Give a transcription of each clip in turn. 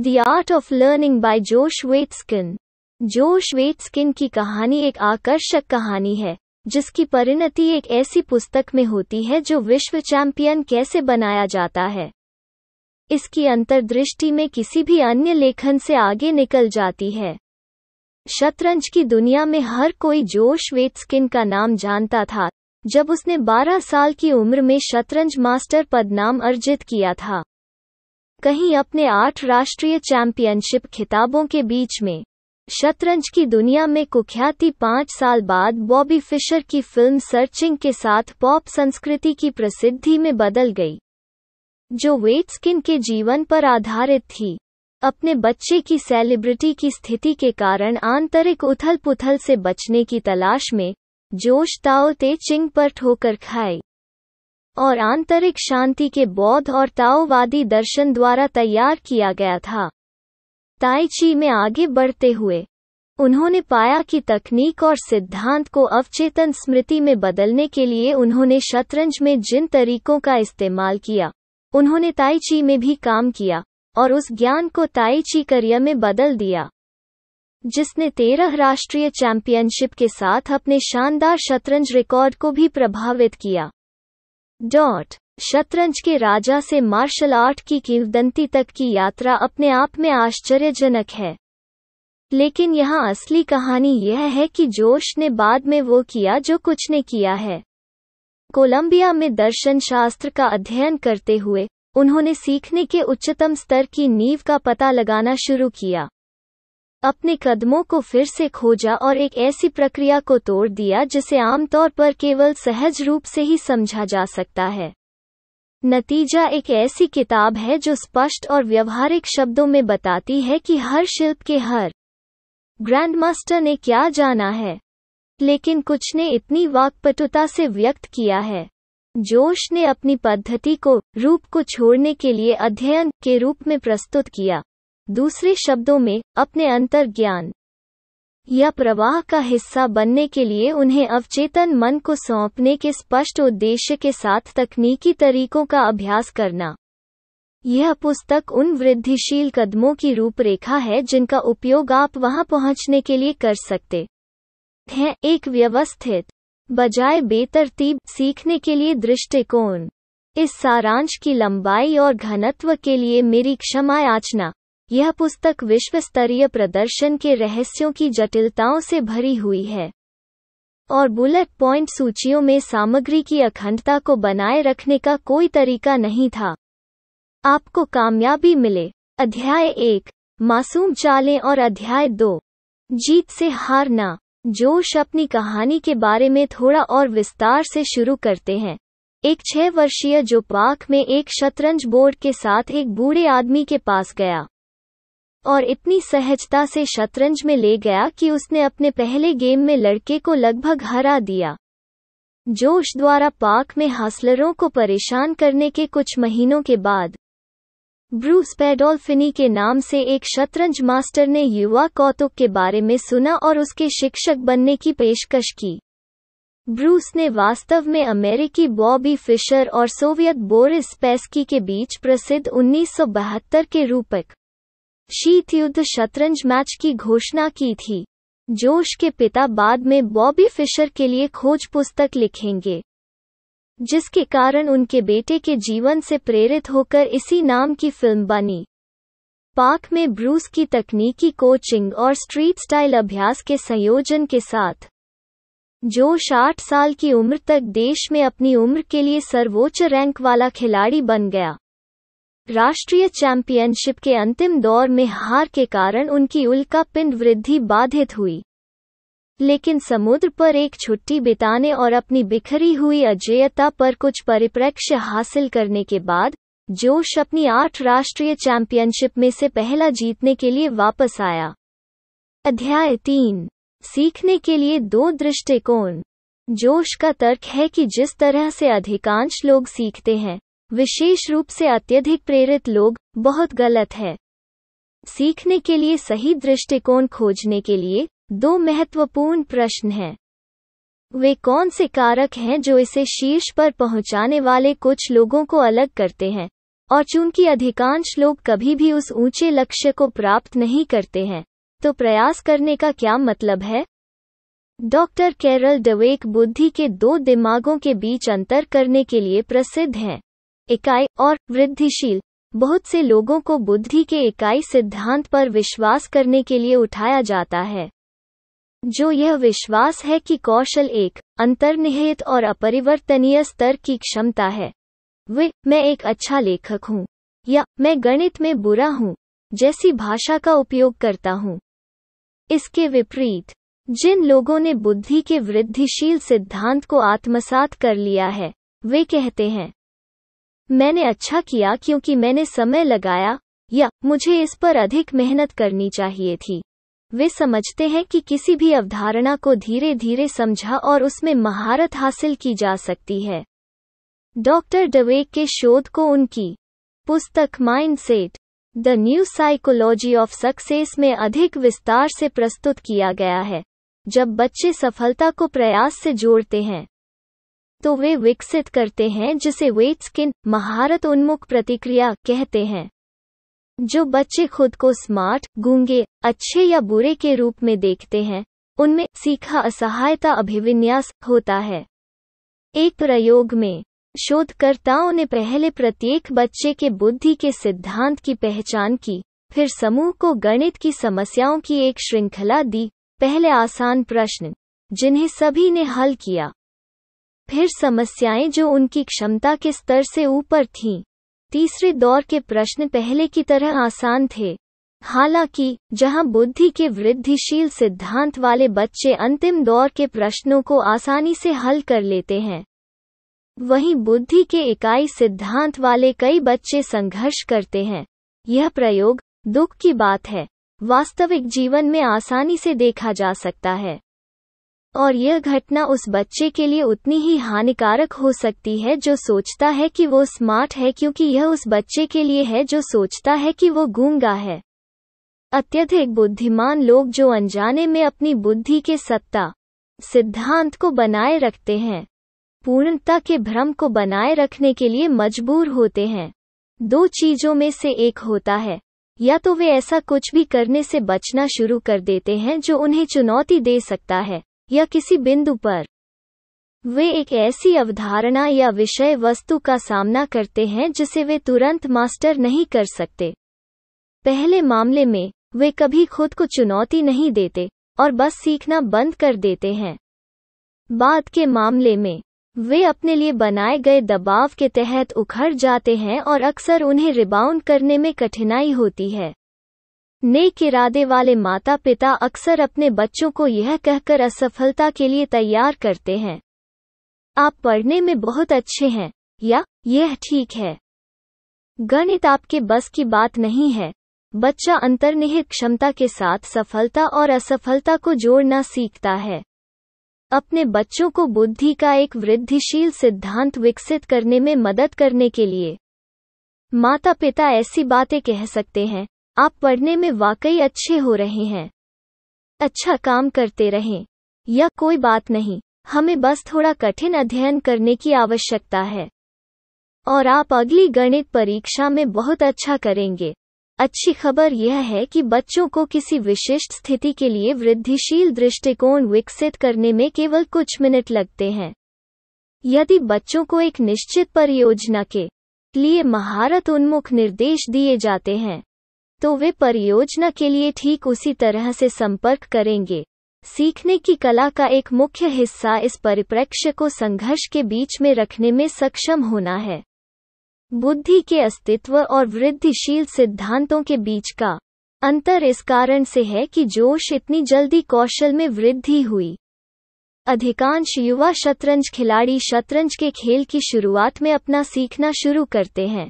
The art of learning by जोश वेट्सकिन। जोश वेट्सकिन की कहानी एक आकर्षक कहानी है जिसकी परिणति एक ऐसी पुस्तक में होती है जो विश्व चैंपियन कैसे बनाया जाता है। इसकी अंतर्दृष्टि में किसी भी अन्य लेखन से आगे निकल जाती है। शतरंज की दुनिया में हर कोई जोश वेट्सकिन का नाम जानता था जब उसने 12 साल की उम्र में शतरंज मास्टर पद नाम अर्जित किया था। कहीं अपने 8 राष्ट्रीय चैंपियनशिप खिताबों के बीच में शतरंज की दुनिया में कुख्याति 5 साल बाद बॉबी फिशर की फिल्म सर्चिंग के साथ पॉप संस्कृति की प्रसिद्धि में बदल गई, जो वेट्सकिन के जीवन पर आधारित थी। अपने बच्चे की सेलिब्रिटी की स्थिति के कारण आंतरिक उथल-पुथल से बचने की तलाश में जोश ताओ ते चिंग पर ठोकर खाई और आंतरिक शांति के बौद्ध और ताओवादी दर्शन द्वारा तैयार किया गया था। ताई ची में आगे बढ़ते हुए उन्होंने पाया कि तकनीक और सिद्धांत को अवचेतन स्मृति में बदलने के लिए उन्होंने शतरंज में जिन तरीकों का इस्तेमाल किया, उन्होंने ताई ची में भी काम किया और उस ज्ञान को ताई ची क्रिया में बदल दिया, जिसने 13 राष्ट्रीय चैंपियनशिप के साथ अपने शानदार शतरंज रिकॉर्ड को भी प्रभावित किया। शतरंज के राजा से मार्शल आर्ट की किंवदंती तक की यात्रा अपने आप में आश्चर्यजनक है, लेकिन यहाँ असली कहानी यह है कि जोश ने बाद में वो किया जो कुछ ने किया है। कोलंबिया में दर्शन शास्त्र का अध्ययन करते हुए उन्होंने सीखने के उच्चतम स्तर की नींव का पता लगाना शुरू किया, अपने कदमों को फिर से खोजा और एक ऐसी प्रक्रिया को तोड़ दिया जिसे आमतौर पर केवल सहज रूप से ही समझा जा सकता है। नतीजा एक ऐसी किताब है जो स्पष्ट और व्यवहारिक शब्दों में बताती है कि हर शिल्प के हर ग्रैंडमास्टर ने क्या जाना है, लेकिन कुछ ने इतनी वाक्पटुता से व्यक्त किया है। जोश ने अपनी पद्धति को रूप को छोड़ने के लिए अध्ययन के रूप में प्रस्तुत किया, दूसरे शब्दों में अपने अंतर्ज्ञान या प्रवाह का हिस्सा बनने के लिए उन्हें अवचेतन मन को सौंपने के स्पष्ट उद्देश्य के साथ तकनीकी तरीकों का अभ्यास करना। यह पुस्तक उन वृद्धिशील कदमों की रूपरेखा है जिनका उपयोग आप वहां पहुंचने के लिए कर सकते हैं। एक व्यवस्थित बजाय बेतरतीब सीखने के लिए दृष्टिकोण। इस सारांश की लंबाई और घनत्व के लिए मेरी क्षमा याचना। यह पुस्तक विश्व स्तरीय प्रदर्शन के रहस्यों की जटिलताओं से भरी हुई है और बुलेट पॉइंट सूचियों में सामग्री की अखंडता को बनाए रखने का कोई तरीका नहीं था। आपको कामयाबी मिले। अध्याय 1 मासूम चालें और अध्याय 2 जीत से हारना। जोश अपनी कहानी के बारे में थोड़ा और विस्तार से शुरू करते हैं। एक 6 वर्षीय जो पार्क में एक शतरंज बोर्ड के साथ एक बूढ़े आदमी के पास गया और इतनी सहजता से शतरंज में ले गया कि उसने अपने पहले गेम में लड़के को लगभग हरा दिया। जोश द्वारा पार्क में हासलरों को परेशान करने के कुछ महीनों के बाद ब्रूस पेडोल्फिनी के नाम से एक शतरंज मास्टर ने युवा कौतुक के बारे में सुना और उसके शिक्षक बनने की पेशकश की। ब्रूस ने वास्तव में अमेरिकी बॉबी फिशर और सोवियत बोरिस स्पेस्की के बीच प्रसिद्ध 1972 के रूपक शीत युद्ध शतरंज मैच की घोषणा की थी। जोश के पिता बाद में बॉबी फिशर के लिए खोज पुस्तक लिखेंगे, जिसके कारण उनके बेटे के जीवन से प्रेरित होकर इसी नाम की फिल्म बनी। पार्क में ब्रूस की तकनीकी कोचिंग और स्ट्रीट स्टाइल अभ्यास के संयोजन के साथ जोश 8 साल की उम्र तक देश में अपनी उम्र के लिए सर्वोच्च रैंक वाला खिलाड़ी बन गया। राष्ट्रीय चैंपियनशिप के अंतिम दौर में हार के कारण उनकी उल्का पिंड वृद्धि बाधित हुई, लेकिन समुद्र पर एक छुट्टी बिताने और अपनी बिखरी हुई अजेयता पर कुछ परिप्रेक्ष्य हासिल करने के बाद जोश अपनी 8 राष्ट्रीय चैंपियनशिप में से पहला जीतने के लिए वापस आया। अध्याय 3 सीखने के लिए 2 दृष्टिकोण। जोश का तर्क है कि जिस तरह से अधिकांश लोग सीखते हैं, विशेष रूप से अत्यधिक प्रेरित लोग, बहुत गलत है। सीखने के लिए सही दृष्टिकोण खोजने के लिए 2 महत्वपूर्ण प्रश्न हैं। वे कौन से कारक हैं जो इसे शीर्ष पर पहुंचाने वाले कुछ लोगों को अलग करते हैं, और चूंकि अधिकांश लोग कभी भी उस ऊंचे लक्ष्य को प्राप्त नहीं करते हैं, तो प्रयास करने का क्या मतलब है? डॉक्टर कैरल डवेक बुद्धि के दो दिमागों के बीच अंतर करने के लिए प्रसिद्ध हैं, इकाई और वृद्धिशील। बहुत से लोगों को बुद्धि के इकाई सिद्धांत पर विश्वास करने के लिए उठाया जाता है, जो यह विश्वास है कि कौशल एक अंतर्निहित और अपरिवर्तनीय स्तर की क्षमता है। मैं एक अच्छा लेखक हूँ, या मैं गणित में बुरा हूँ जैसी भाषा का उपयोग करता हूँ। इसके विपरीत, जिन लोगों ने बुद्धि के वृद्धिशील सिद्धांत को आत्मसात कर लिया है, वे कहते हैं, मैंने अच्छा किया क्योंकि मैंने समय लगाया, या मुझे इस पर अधिक मेहनत करनी चाहिए थी। वे समझते हैं कि किसी भी अवधारणा को धीरे धीरे समझा और उसमें महारत हासिल की जा सकती है। डॉक्टर डवेक के शोध को उनकी पुस्तक mindset, the new psychology of success में अधिक विस्तार से प्रस्तुत किया गया है। जब बच्चे सफलता को प्रयास से जोड़ते हैं, तो वे विकसित करते हैं जिसे वेटस्किन महारत उन्मुख प्रतिक्रिया कहते हैं। जो बच्चे खुद को स्मार्ट, गूंगे, अच्छे या बुरे के रूप में देखते हैं, उनमें सीखा असहायता अभिविन्यास होता है। एक प्रयोग में शोधकर्ताओं ने पहले प्रत्येक बच्चे के बुद्धि के सिद्धांत की पहचान की, फिर समूह को गणित की समस्याओं की एक श्रृंखला दी। पहले आसान प्रश्न, जिन्हें सभी ने हल किया, फिर समस्याएं जो उनकी क्षमता के स्तर से ऊपर थीं। तीसरे दौर के प्रश्न पहले की तरह आसान थे। हालांकि, जहां बुद्धि के वृद्धिशील सिद्धांत वाले बच्चे अंतिम दौर के प्रश्नों को आसानी से हल कर लेते हैं, वहीं बुद्धि के इकाई सिद्धांत वाले कई बच्चे संघर्ष करते हैं। यह प्रयोग दुख की बात है, वास्तविक जीवन में आसानी से देखा जा सकता है, और यह घटना उस बच्चे के लिए उतनी ही हानिकारक हो सकती है जो सोचता है कि वो स्मार्ट है, क्योंकि यह उस बच्चे के लिए है जो सोचता है कि वो गूंगा है। अत्यधिक बुद्धिमान लोग जो अनजाने में अपनी बुद्धि के सत्ता सिद्धांत को बनाए रखते हैं, पूर्णता के भ्रम को बनाए रखने के लिए मजबूर होते हैं। दो चीजों में से एक होता है, या तो वे ऐसा कुछ भी करने से बचना शुरू कर देते हैं जो उन्हें चुनौती दे सकता है, या किसी बिंदु पर वे एक ऐसी अवधारणा या विषय वस्तु का सामना करते हैं जिसे वे तुरंत मास्टर नहीं कर सकते। पहले मामले में वे कभी खुद को चुनौती नहीं देते और बस सीखना बंद कर देते हैं। बाद के मामले में वे अपने लिए बनाए गए दबाव के तहत उखड़ जाते हैं और अक्सर उन्हें रिबाउंड करने में कठिनाई होती है। नेक इरादे वाले माता पिता अक्सर अपने बच्चों को यह कहकर असफलता के लिए तैयार करते हैं, आप पढ़ने में बहुत अच्छे हैं, या यह ठीक है, गणित आपके बस की बात नहीं है। बच्चा अंतर्निहित क्षमता के साथ सफलता और असफलता को जोड़ना सीखता है। अपने बच्चों को बुद्धि का एक वृद्धिशील सिद्धांत विकसित करने में मदद करने के लिए माता पिता ऐसी बातें कह सकते हैं, आप पढ़ने में वाकई अच्छे हो रहे हैं, अच्छा काम करते रहें, या कोई बात नहीं, हमें बस थोड़ा कठिन अध्ययन करने की आवश्यकता है, और आप अगली गणित परीक्षा में बहुत अच्छा करेंगे। अच्छी खबर यह है कि बच्चों को किसी विशिष्ट स्थिति के लिए वृद्धिशील दृष्टिकोण विकसित करने में केवल कुछ मिनट लगते हैं। यदि बच्चों को एक निश्चित परियोजना के लिए महारत उन्मुख निर्देश दिए जाते हैं, तो वे परियोजना के लिए ठीक उसी तरह से संपर्क करेंगे। सीखने की कला का एक मुख्य हिस्सा इस परिप्रेक्ष्य को संघर्ष के बीच में रखने में सक्षम होना है। बुद्धि के अस्तित्व और वृद्धिशील सिद्धांतों के बीच का अंतर इस कारण से है कि जोश इतनी जल्दी कौशल में वृद्धि हुई। अधिकांश युवा शतरंज खिलाड़ी शतरंज के खेल की शुरुआत में अपना सीखना शुरू करते हैं।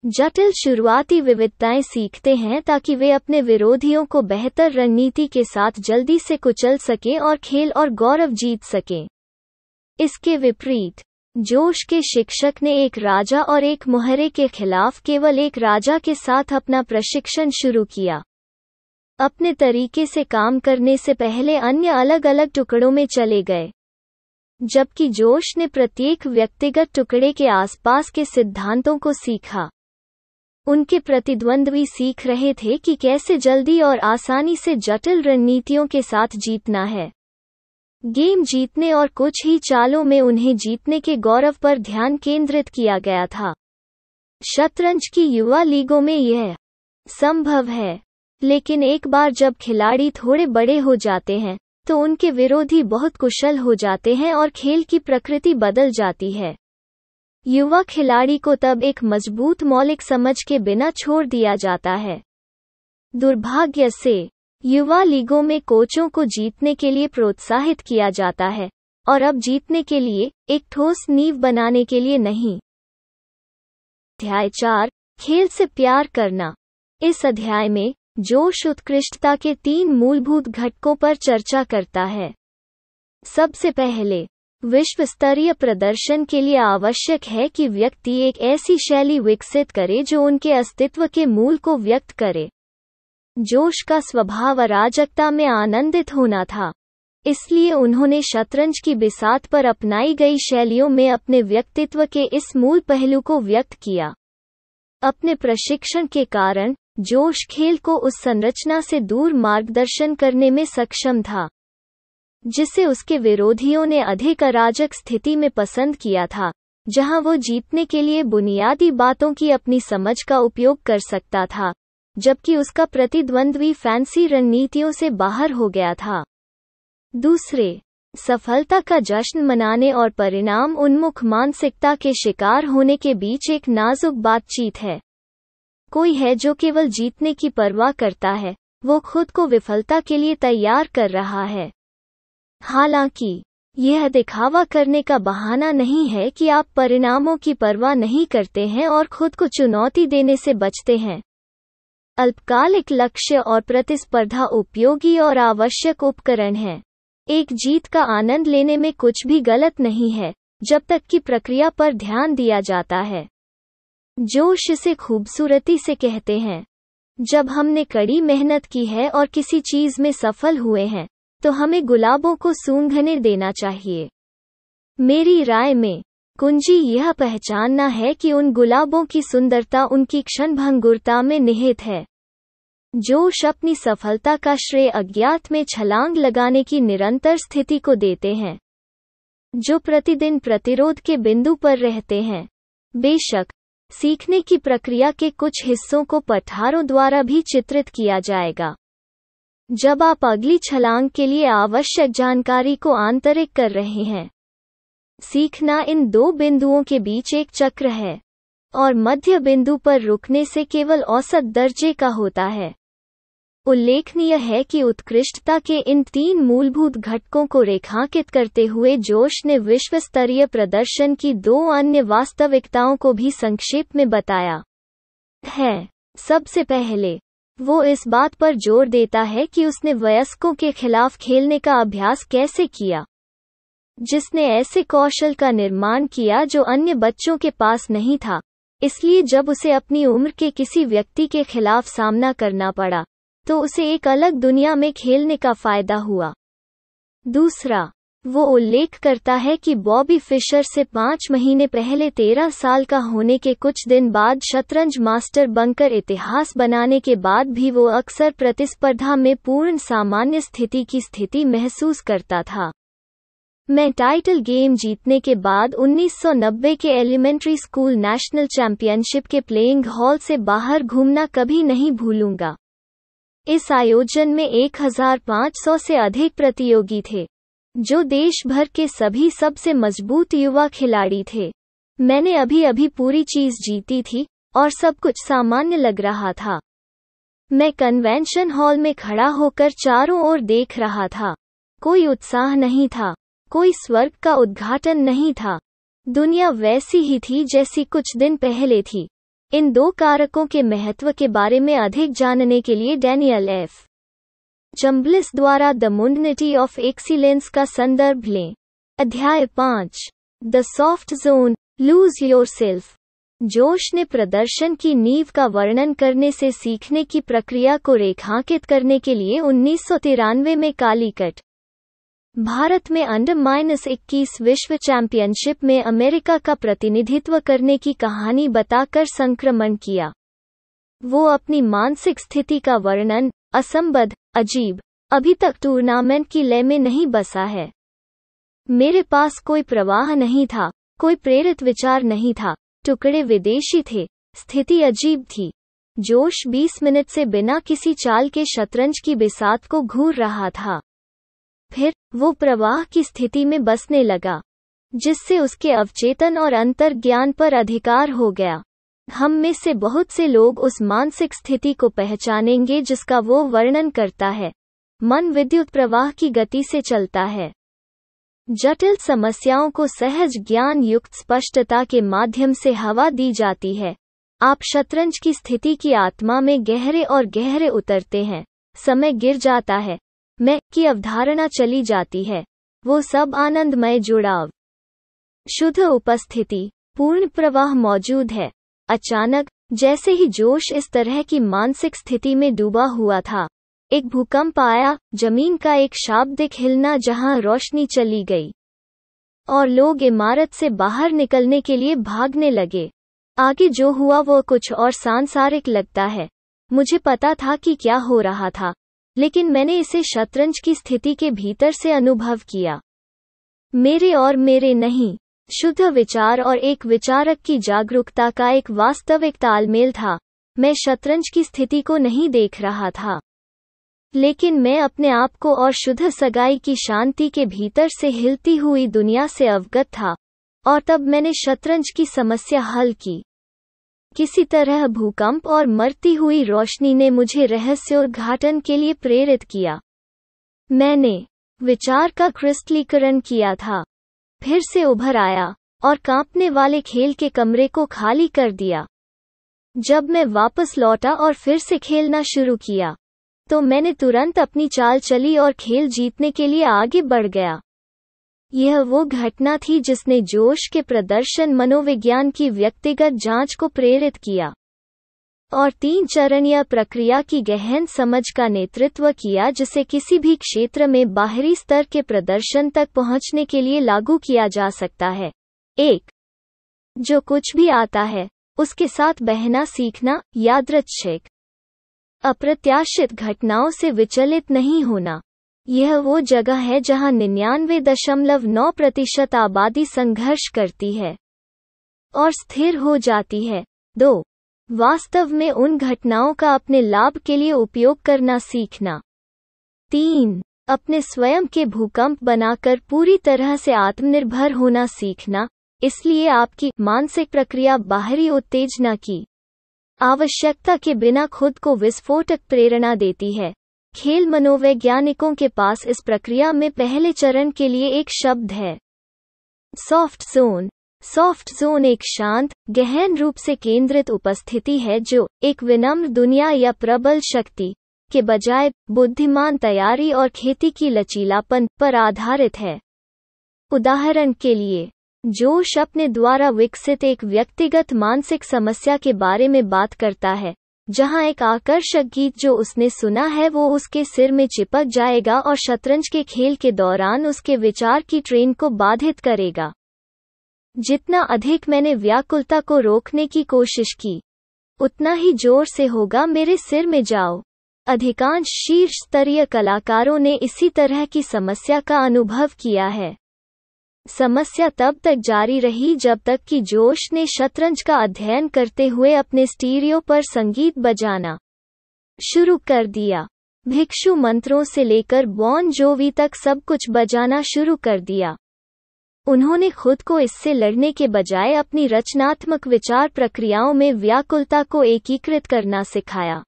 जटिल शुरुआती विविधताएं सीखते हैं ताकि वे अपने विरोधियों को बेहतर रणनीति के साथ जल्दी से कुचल सकें और खेल और गौरव जीत सकें। इसके विपरीत, जोश के शिक्षक ने एक राजा और एक मोहरे के खिलाफ केवल एक राजा के साथ अपना प्रशिक्षण शुरू किया। अपने तरीके से काम करने से पहले अन्य अलग अलग टुकड़ों में चले गए, जबकि जोश ने प्रत्येक व्यक्तिगत टुकड़े के आसपास के सिद्धांतों को सीखा। उनके प्रतिद्वंद्वी सीख रहे थे कि कैसे जल्दी और आसानी से जटिल रणनीतियों के साथ जीतना है। गेम जीतने और कुछ ही चालों में उन्हें जीतने के गौरव पर ध्यान केंद्रित किया गया था। शतरंज की युवा लीगों में यह संभव है, लेकिन एक बार जब खिलाड़ी थोड़े बड़े हो जाते हैं तो उनके विरोधी बहुत कुशल हो जाते हैं और खेल की प्रकृति बदल जाती है। युवा खिलाड़ी को तब एक मजबूत मौलिक समझ के बिना छोड़ दिया जाता है। दुर्भाग्य से युवा लीगों में कोचों को जीतने के लिए प्रोत्साहित किया जाता है, और अब जीतने के लिए एक ठोस नींव बनाने के लिए नहीं। अध्याय 4, खेल से प्यार करना। इस अध्याय में जोश उत्कृष्टता के 3 मूलभूत घटकों पर चर्चा करता है। सबसे पहले, विश्व स्तरीय प्रदर्शन के लिए आवश्यक है कि व्यक्ति एक ऐसी शैली विकसित करे जो उनके अस्तित्व के मूल को व्यक्त करे। जोश का स्वभाव अराजकता में आनंदित होना था, इसलिए उन्होंने शतरंज की बिसात पर अपनाई गई शैलियों में अपने व्यक्तित्व के इस मूल पहलू को व्यक्त किया। अपने प्रशिक्षण के कारण जोश खेल को उस संरचना से दूर मार्गदर्शन करने में सक्षम था जिसे उसके विरोधियों ने अधिक अराजक स्थिति में पसंद किया था, जहां वो जीतने के लिए बुनियादी बातों की अपनी समझ का उपयोग कर सकता था, जबकि उसका प्रतिद्वंद्वी फैंसी रणनीतियों से बाहर हो गया था। दूसरे, सफलता का जश्न मनाने और परिणाम उन्मुख मानसिकता के शिकार होने के बीच एक नाजुक बातचीत है। कोई है जो केवल जीतने की परवाह करता है, वो खुद को विफलता के लिए तैयार कर रहा है। हालांकि यह दिखावा करने का बहाना नहीं है कि आप परिणामों की परवाह नहीं करते हैं और खुद को चुनौती देने से बचते हैं। अल्पकालिक लक्ष्य और प्रतिस्पर्धा उपयोगी और आवश्यक उपकरण हैं। एक जीत का आनंद लेने में कुछ भी गलत नहीं है, जब तक कि प्रक्रिया पर ध्यान दिया जाता है। जोश इसे खूबसूरती से कहते हैं, जब हमने कड़ी मेहनत की है और किसी चीज में सफल हुए हैं, तो हमें गुलाबों को सूंघने देना चाहिए। मेरी राय में कुंजी यह पहचानना है कि उन गुलाबों की सुंदरता उनकी क्षणभंगुरता में निहित है। जोश अपनी सफलता का श्रेय अज्ञात में छलांग लगाने की निरंतर स्थिति को देते हैं, जो प्रतिदिन प्रतिरोध के बिंदु पर रहते हैं। बेशक, सीखने की प्रक्रिया के कुछ हिस्सों को पठारों द्वारा भी चित्रित किया जाएगा। जब आप अगली छलांग के लिए आवश्यक जानकारी को आंतरिक कर रहे हैं, सीखना इन 2 बिंदुओं के बीच एक चक्र है, और मध्य बिंदु पर रुकने से केवल औसत दर्जे का होता है। उल्लेखनीय है कि उत्कृष्टता के इन 3 मूलभूत घटकों को रेखांकित करते हुए जोश ने विश्व स्तरीय प्रदर्शन की 2 अन्य वास्तविकताओं को भी संक्षेप में बताया है। सबसे पहले, वो इस बात पर जोर देता है कि उसने वयस्कों के खिलाफ खेलने का अभ्यास कैसे किया, जिसने ऐसे कौशल का निर्माण किया जो अन्य बच्चों के पास नहीं था। इसलिए जब उसे अपनी उम्र के किसी व्यक्ति के खिलाफ सामना करना पड़ा, तो उसे एक अलग दुनिया में खेलने का फायदा हुआ। दूसरा, वो उल्लेख करता है कि बॉबी फिशर से 5 महीने पहले 13 साल का होने के कुछ दिन बाद शतरंज मास्टर बनकर इतिहास बनाने के बाद भी वो अक्सर प्रतिस्पर्धा में पूर्ण सामान्य स्थिति की स्थिति महसूस करता था। मैं टाइटल गेम जीतने के बाद 1990 के एलिमेंट्री स्कूल नेशनल चैंपियनशिप के प्लेइंग हॉल से बाहर घूमना कभी नहीं भूलूंगा। इस आयोजन में 1500 से अधिक प्रतियोगी थे, जो देश भर के सभी सबसे मजबूत युवा खिलाड़ी थे। मैंने अभी पूरी चीज जीती थी और सब कुछ सामान्य लग रहा था। मैं कन्वेंशन हॉल में खड़ा होकर चारों ओर देख रहा था। कोई उत्साह नहीं था, कोई स्वर्ग का उद्घाटन नहीं था। दुनिया वैसी ही थी जैसी कुछ दिन पहले थी। इन 2 कारकों के महत्व के बारे में अधिक जानने के लिए डैनियल एफ. चम्बलिस द्वारा द मुंडनिटी ऑफ एक्सीलेंस का संदर्भ लें। अध्याय 5, the soft zone, lose yourself. जोश ने प्रदर्शन की नींव का वर्णन करने से सीखने की प्रक्रिया को रेखांकित करने के लिए 1993 में कालीकट, भारत में अंडर-21 विश्व चैंपियनशिप में अमेरिका का प्रतिनिधित्व करने की कहानी बताकर संक्रमण किया। वो अपनी मानसिक स्थिति का वर्णन, असंबद्ध, अजीब, अभी तक टूर्नामेंट की लय में नहीं बसा है। मेरे पास कोई प्रवाह नहीं था, कोई प्रेरित विचार नहीं था, टुकड़े विदेशी थे, स्थिति अजीब थी। जोश 20 मिनट से बिना किसी चाल के शतरंज की बिसात को घूर रहा था। फिर वो प्रवाह की स्थिति में बसने लगा, जिससे उसके अवचेतन और अंतर्ज्ञान पर अधिकार हो गया। हम में से बहुत से लोग उस मानसिक स्थिति को पहचानेंगे जिसका वो वर्णन करता है। मन विद्युत प्रवाह की गति से चलता है। जटिल समस्याओं को सहज ज्ञान युक्त स्पष्टता के माध्यम से हवा दी जाती है। आप शतरंज की स्थिति की आत्मा में गहरे और गहरे उतरते हैं। समय गिर जाता है, मैं की अवधारणा चली जाती है। वो सब आनंदमय जुड़ाव, शुद्ध उपस्थिति, पूर्ण प्रवाह मौजूद है। अचानक, जैसे ही जोश इस तरह की मानसिक स्थिति में डूबा हुआ था, एक भूकंप आया, जमीन का एक शाब्दिक हिलना जहां रोशनी चली गई और लोग इमारत से बाहर निकलने के लिए भागने लगे। आगे जो हुआ वो कुछ और सांसारिक लगता है। मुझे पता था कि क्या हो रहा था, लेकिन मैंने इसे शतरंज की स्थिति के भीतर से अनुभव किया। मेरे और मेरे नहीं, शुद्ध विचार और एक विचारक की जागरूकता का एक वास्तविक तालमेल था। मैं शतरंज की स्थिति को नहीं देख रहा था, लेकिन मैं अपने आप को और शुद्ध सगाई की शांति के भीतर से हिलती हुई दुनिया से अवगत था। और तब मैंने शतरंज की समस्या हल की। किसी तरह भूकंप और मरती हुई रोशनी ने मुझे रहस्योद्घाटन के लिए प्रेरित किया। मैंने विचार का क्रिस्टलीकरण किया था, फिर से उभर आया और कांपने वाले खेल के कमरे को खाली कर दिया। जब मैं वापस लौटा और फिर से खेलना शुरू किया, तो मैंने तुरंत अपनी चाल चली और खेल जीतने के लिए आगे बढ़ गया। यह वो घटना थी जिसने जोश के प्रदर्शन मनोविज्ञान की व्यक्तिगत जांच को प्रेरित किया और 3 चरणीय प्रक्रिया की गहन समझ का नेतृत्व किया, जिसे किसी भी क्षेत्र में बाहरी स्तर के प्रदर्शन तक पहुंचने के लिए लागू किया जा सकता है। 1. जो कुछ भी आता है, उसके साथ बहना सीखना, यादृच्छिक, अप्रत्याशित घटनाओं से विचलित नहीं होना। यह वो जगह है जहां 99.9% आबादी संघर्ष करती है और स्थिर हो जाती है। 2. वास्तव में उन घटनाओं का अपने लाभ के लिए उपयोग करना सीखना। 3. अपने स्वयं के भूकंप बनाकर पूरी तरह से आत्मनिर्भर होना सीखना। इसलिए आपकी मानसिक प्रक्रिया बाहरी उत्तेजना की आवश्यकता के बिना खुद को विस्फोटक प्रेरणा देती है। खेल मनोवैज्ञानिकों के पास इस प्रक्रिया में पहले चरण के लिए एक शब्द है, सॉफ्ट जोन। सॉफ्ट जोन एक शांत, गहन रूप से केंद्रित उपस्थिति है जो एक विनम्र दुनिया या प्रबल शक्ति के बजाय बुद्धिमान तैयारी और खेती की लचीलापन पर आधारित है। उदाहरण के लिए, जोश अपने द्वारा विकसित एक व्यक्तिगत मानसिक समस्या के बारे में बात करता है, जहां एक आकर्षक गीत जो उसने सुना है वो उसके सिर में चिपक जाएगा और शतरंज के खेल के दौरान उसके विचार की ट्रेन को बाधित करेगा। जितना अधिक मैंने व्याकुलता को रोकने की कोशिश की, उतना ही जोर से होगा मेरे सिर में जाओ। अधिकांश शीर्ष स्तरीय कलाकारों ने इसी तरह की समस्या का अनुभव किया है। समस्या तब तक जारी रही जब तक कि जोश ने शतरंज का अध्ययन करते हुए अपने स्टीरियो पर संगीत बजाना शुरू कर दिया। भिक्षु मंत्रों से लेकर बॉन जोवी तक सब कुछ बजाना शुरू कर दिया। उन्होंने खुद को इससे लड़ने के बजाय अपनी रचनात्मक विचार प्रक्रियाओं में व्याकुलता को एकीकृत करना सिखाया।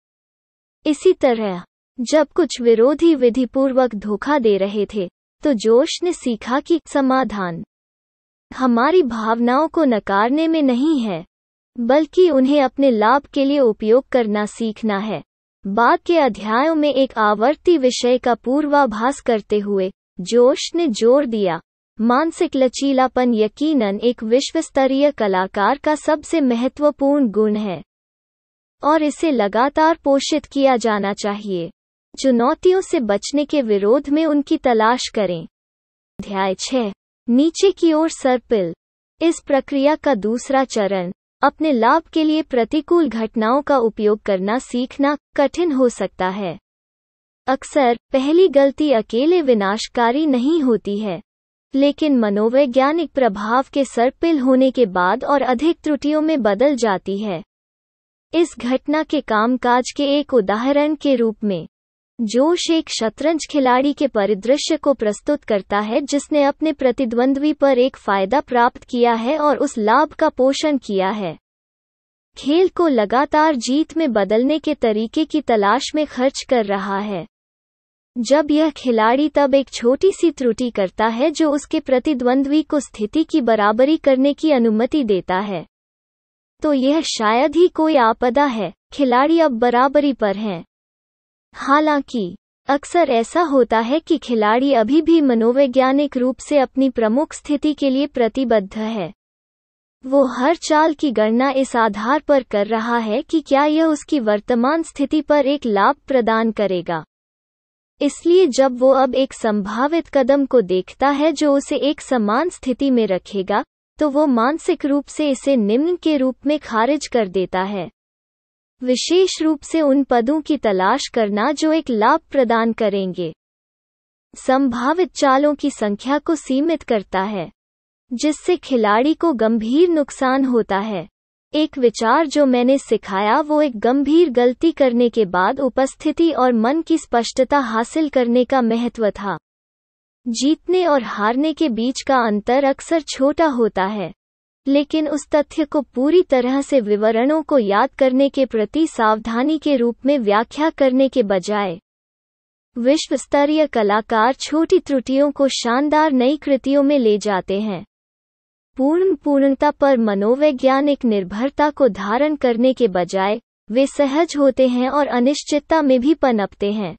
इसी तरह, जब कुछ विरोधी विधिपूर्वक धोखा दे रहे थे, तो जोश ने सीखा कि समाधान हमारी भावनाओं को नकारने में नहीं है, बल्कि उन्हें अपने लाभ के लिए उपयोग करना सीखना है। बाद के अध्यायों में एक आवर्ती विषय का पूर्वाभास करते हुए, जोश ने जोर दिया, मानसिक लचीलापन यकीनन एक विश्वस्तरीय कलाकार का सबसे महत्वपूर्ण गुण है और इसे लगातार पोषित किया जाना चाहिए। चुनौतियों से बचने के विरोध में उनकी तलाश करें। अध्याय 6, नीचे की ओर सर्पिल। इस प्रक्रिया का दूसरा चरण, अपने लाभ के लिए प्रतिकूल घटनाओं का उपयोग करना सीखना कठिन हो सकता है। अक्सर पहली गलती अकेले विनाशकारी नहीं होती है, लेकिन मनोवैज्ञानिक प्रभाव के सर्पिल होने के बाद और अधिक त्रुटियों में बदल जाती है। इस घटना के कामकाज के एक उदाहरण के रूप में जोश एक शतरंज खिलाड़ी के परिदृश्य को प्रस्तुत करता है जिसने अपने प्रतिद्वंद्वी पर एक फायदा प्राप्त किया है और उस लाभ का पोषण किया है। खेल को लगातार जीत में बदलने के तरीके की तलाश में खर्च कर रहा है। जब यह खिलाड़ी तब एक छोटी सी त्रुटि करता है जो उसके प्रतिद्वंद्वी को स्थिति की बराबरी करने की अनुमति देता है, तो यह शायद ही कोई आपदा है। खिलाड़ी अब बराबरी पर हैं। हालांकि अक्सर ऐसा होता है कि खिलाड़ी अभी भी मनोवैज्ञानिक रूप से अपनी प्रमुख स्थिति के लिए प्रतिबद्ध है। वो हर चाल की गणना इस आधार पर कर रहा है कि क्या यह उसकी वर्तमान स्थिति पर एक लाभ प्रदान करेगा। इसलिए जब वो अब एक संभावित कदम को देखता है जो उसे एक समान स्थिति में रखेगा, तो वो मानसिक रूप से इसे निम्न के रूप में खारिज कर देता है। विशेष रूप से उन पदों की तलाश करना जो एक लाभ प्रदान करेंगे। संभावित चालों की संख्या को सीमित करता है, जिससे खिलाड़ी को गंभीर नुकसान होता है। एक विचार जो मैंने सिखाया वो एक गंभीर गलती करने के बाद उपस्थिति और मन की स्पष्टता हासिल करने का महत्व था। जीतने और हारने के बीच का अंतर अक्सर छोटा होता है, लेकिन उस तथ्य को पूरी तरह से विवरणों को याद करने के प्रति सावधानी के रूप में व्याख्या करने के बजाय, विश्व स्तरीय कलाकार छोटी त्रुटियों को शानदार नई कृतियों में ले जाते हैं। पूर्णता पर मनोवैज्ञानिक निर्भरता को धारण करने के बजाय वे सहज होते हैं और अनिश्चितता में भी पनपते हैं।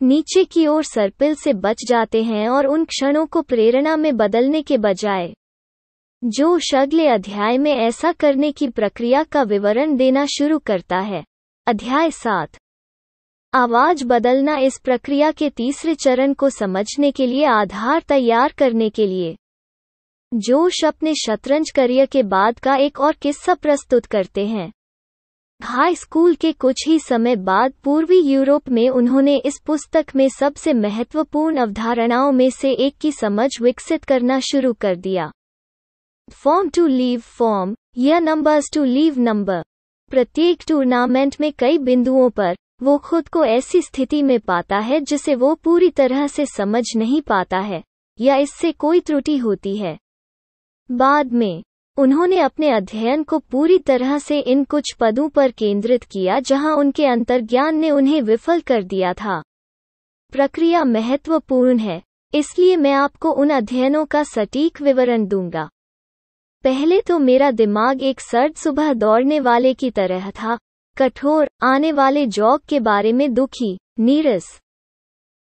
नीचे की ओर सर्पिल से बच जाते हैं और उन क्षणों को प्रेरणा में बदलने के बजाय। जोश अगले अध्याय में ऐसा करने की प्रक्रिया का विवरण देना शुरू करता है। अध्याय 7। आवाज बदलना। इस प्रक्रिया के तीसरे चरण को समझने के लिए आधार तैयार करने के लिए जोश अपने शतरंज करियर के बाद का एक और किस्सा प्रस्तुत करते हैं। हाई स्कूल के कुछ ही समय बाद पूर्वी यूरोप में उन्होंने इस पुस्तक में सबसे महत्वपूर्ण अवधारणाओं में से एक की समझ विकसित करना शुरू कर दिया। फॉर्म टू लीव फॉर्म या नंबर्स टू लीव नंबर। प्रत्येक टूर्नामेंट में कई बिंदुओं पर वो खुद को ऐसी स्थिति में पाता है जिसे वो पूरी तरह से समझ नहीं पाता है या इससे कोई त्रुटि होती है। बाद में उन्होंने अपने अध्ययन को पूरी तरह से इन कुछ पदों पर केंद्रित किया जहां उनके अंतर्ज्ञान ने उन्हें विफल कर दिया था। प्रक्रिया महत्वपूर्ण है, इसलिए मैं आपको उन अध्ययनों का सटीक विवरण दूंगा। पहले तो मेरा दिमाग एक सर्द सुबह दौड़ने वाले की तरह था, कठोर, आने वाले जॉग के बारे में दुखी, नीरस।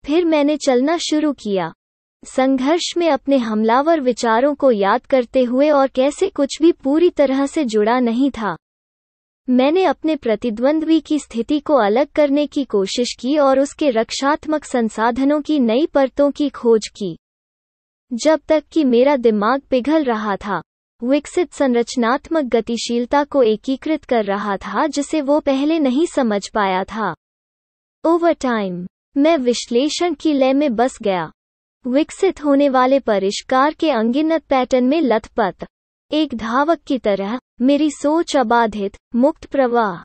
फिर मैंने चलना शुरू किया, संघर्ष में अपने हमलावर विचारों को याद करते हुए और कैसे कुछ भी पूरी तरह से जुड़ा नहीं था। मैंने अपने प्रतिद्वंद्वी की स्थिति को अलग करने की कोशिश की और उसके रक्षात्मक संसाधनों की नई परतों की खोज की। जब तक कि मेरा दिमाग पिघल रहा था, विकसित संरचनात्मक गतिशीलता को एकीकृत कर रहा था जिसे वो पहले नहीं समझ पाया था। ओवर टाइम, मैं विश्लेषण की लय में बस गया, विकसित होने वाले परिष्कार के अनगिनत पैटर्न में लथपथ। एक धावक की तरह मेरी सोच अबाधित, मुक्त प्रवाह,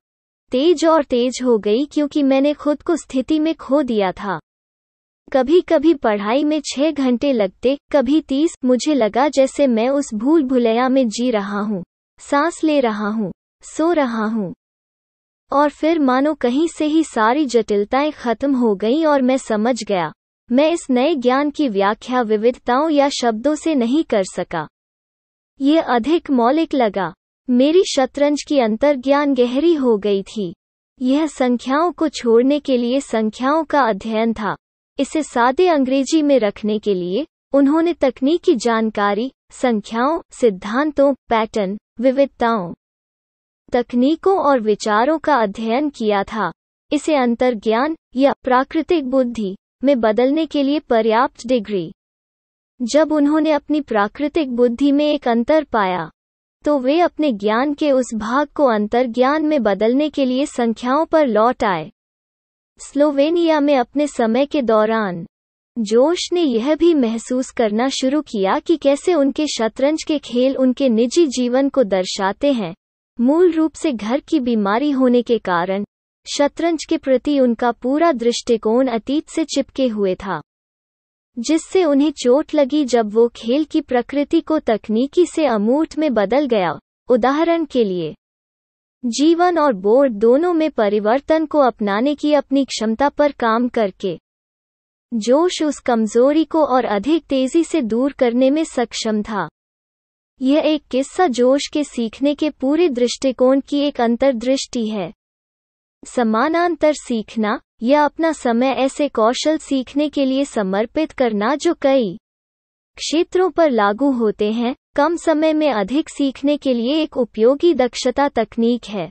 तेज और तेज हो गई क्योंकि मैंने खुद को स्थिति में खो दिया था। कभी कभी पढ़ाई में 6 घंटे लगते, कभी 30। मुझे लगा जैसे मैं उस भूल भुलैया में जी रहा हूँ, सांस ले रहा हूँ, सो रहा हूँ। और फिर मानो कहीं से ही सारी जटिलताएं खत्म हो गईं और मैं समझ गया, मैं इस नए ज्ञान की व्याख्या विविधताओं या शब्दों से नहीं कर सका। ये अधिक मौलिक लगा। मेरी शतरंज की अंतर्ज्ञान गहरी हो गई थी। यह संख्याओं को छोड़ने के लिए संख्याओं का अध्ययन था। इसे सादे अंग्रेजी में रखने के लिए उन्होंने तकनीकी जानकारी, संख्याओं, सिद्धांतों, पैटर्न, विविधताओं, तकनीकों और विचारों का अध्ययन किया था। इसे अंतर्ज्ञान या प्राकृतिक बुद्धि में बदलने के लिए पर्याप्त डिग्री। जब उन्होंने अपनी प्राकृतिक बुद्धि में एक अंतर पाया, तो वे अपने ज्ञान के उस भाग को अंतर्ज्ञान में बदलने के लिए संख्याओं पर लौट आए। स्लोवेनिया में अपने समय के दौरान जोश ने यह भी महसूस करना शुरू किया कि कैसे उनके शतरंज के खेल उनके निजी जीवन को दर्शाते हैं। मूल रूप से घर की बीमारी होने के कारण शतरंज के प्रति उनका पूरा दृष्टिकोण अतीत से चिपके हुए था, जिससे उन्हें चोट लगी जब वो खेल की प्रकृति को तकनीकी से अमूर्त में बदल गया। उदाहरण के लिए, जीवन और बोर्ड दोनों में परिवर्तन को अपनाने की अपनी क्षमता पर काम करके जोश उस कमजोरी को और अधिक तेजी से दूर करने में सक्षम था। यह एक किस्सा जोश के सीखने के पूरे दृष्टिकोण की एक अंतर्दृष्टि है। समानांतर सीखना या अपना समय ऐसे कौशल सीखने के लिए समर्पित करना जो कई क्षेत्रों पर लागू होते हैं, कम समय में अधिक सीखने के लिए एक उपयोगी दक्षता तकनीक है।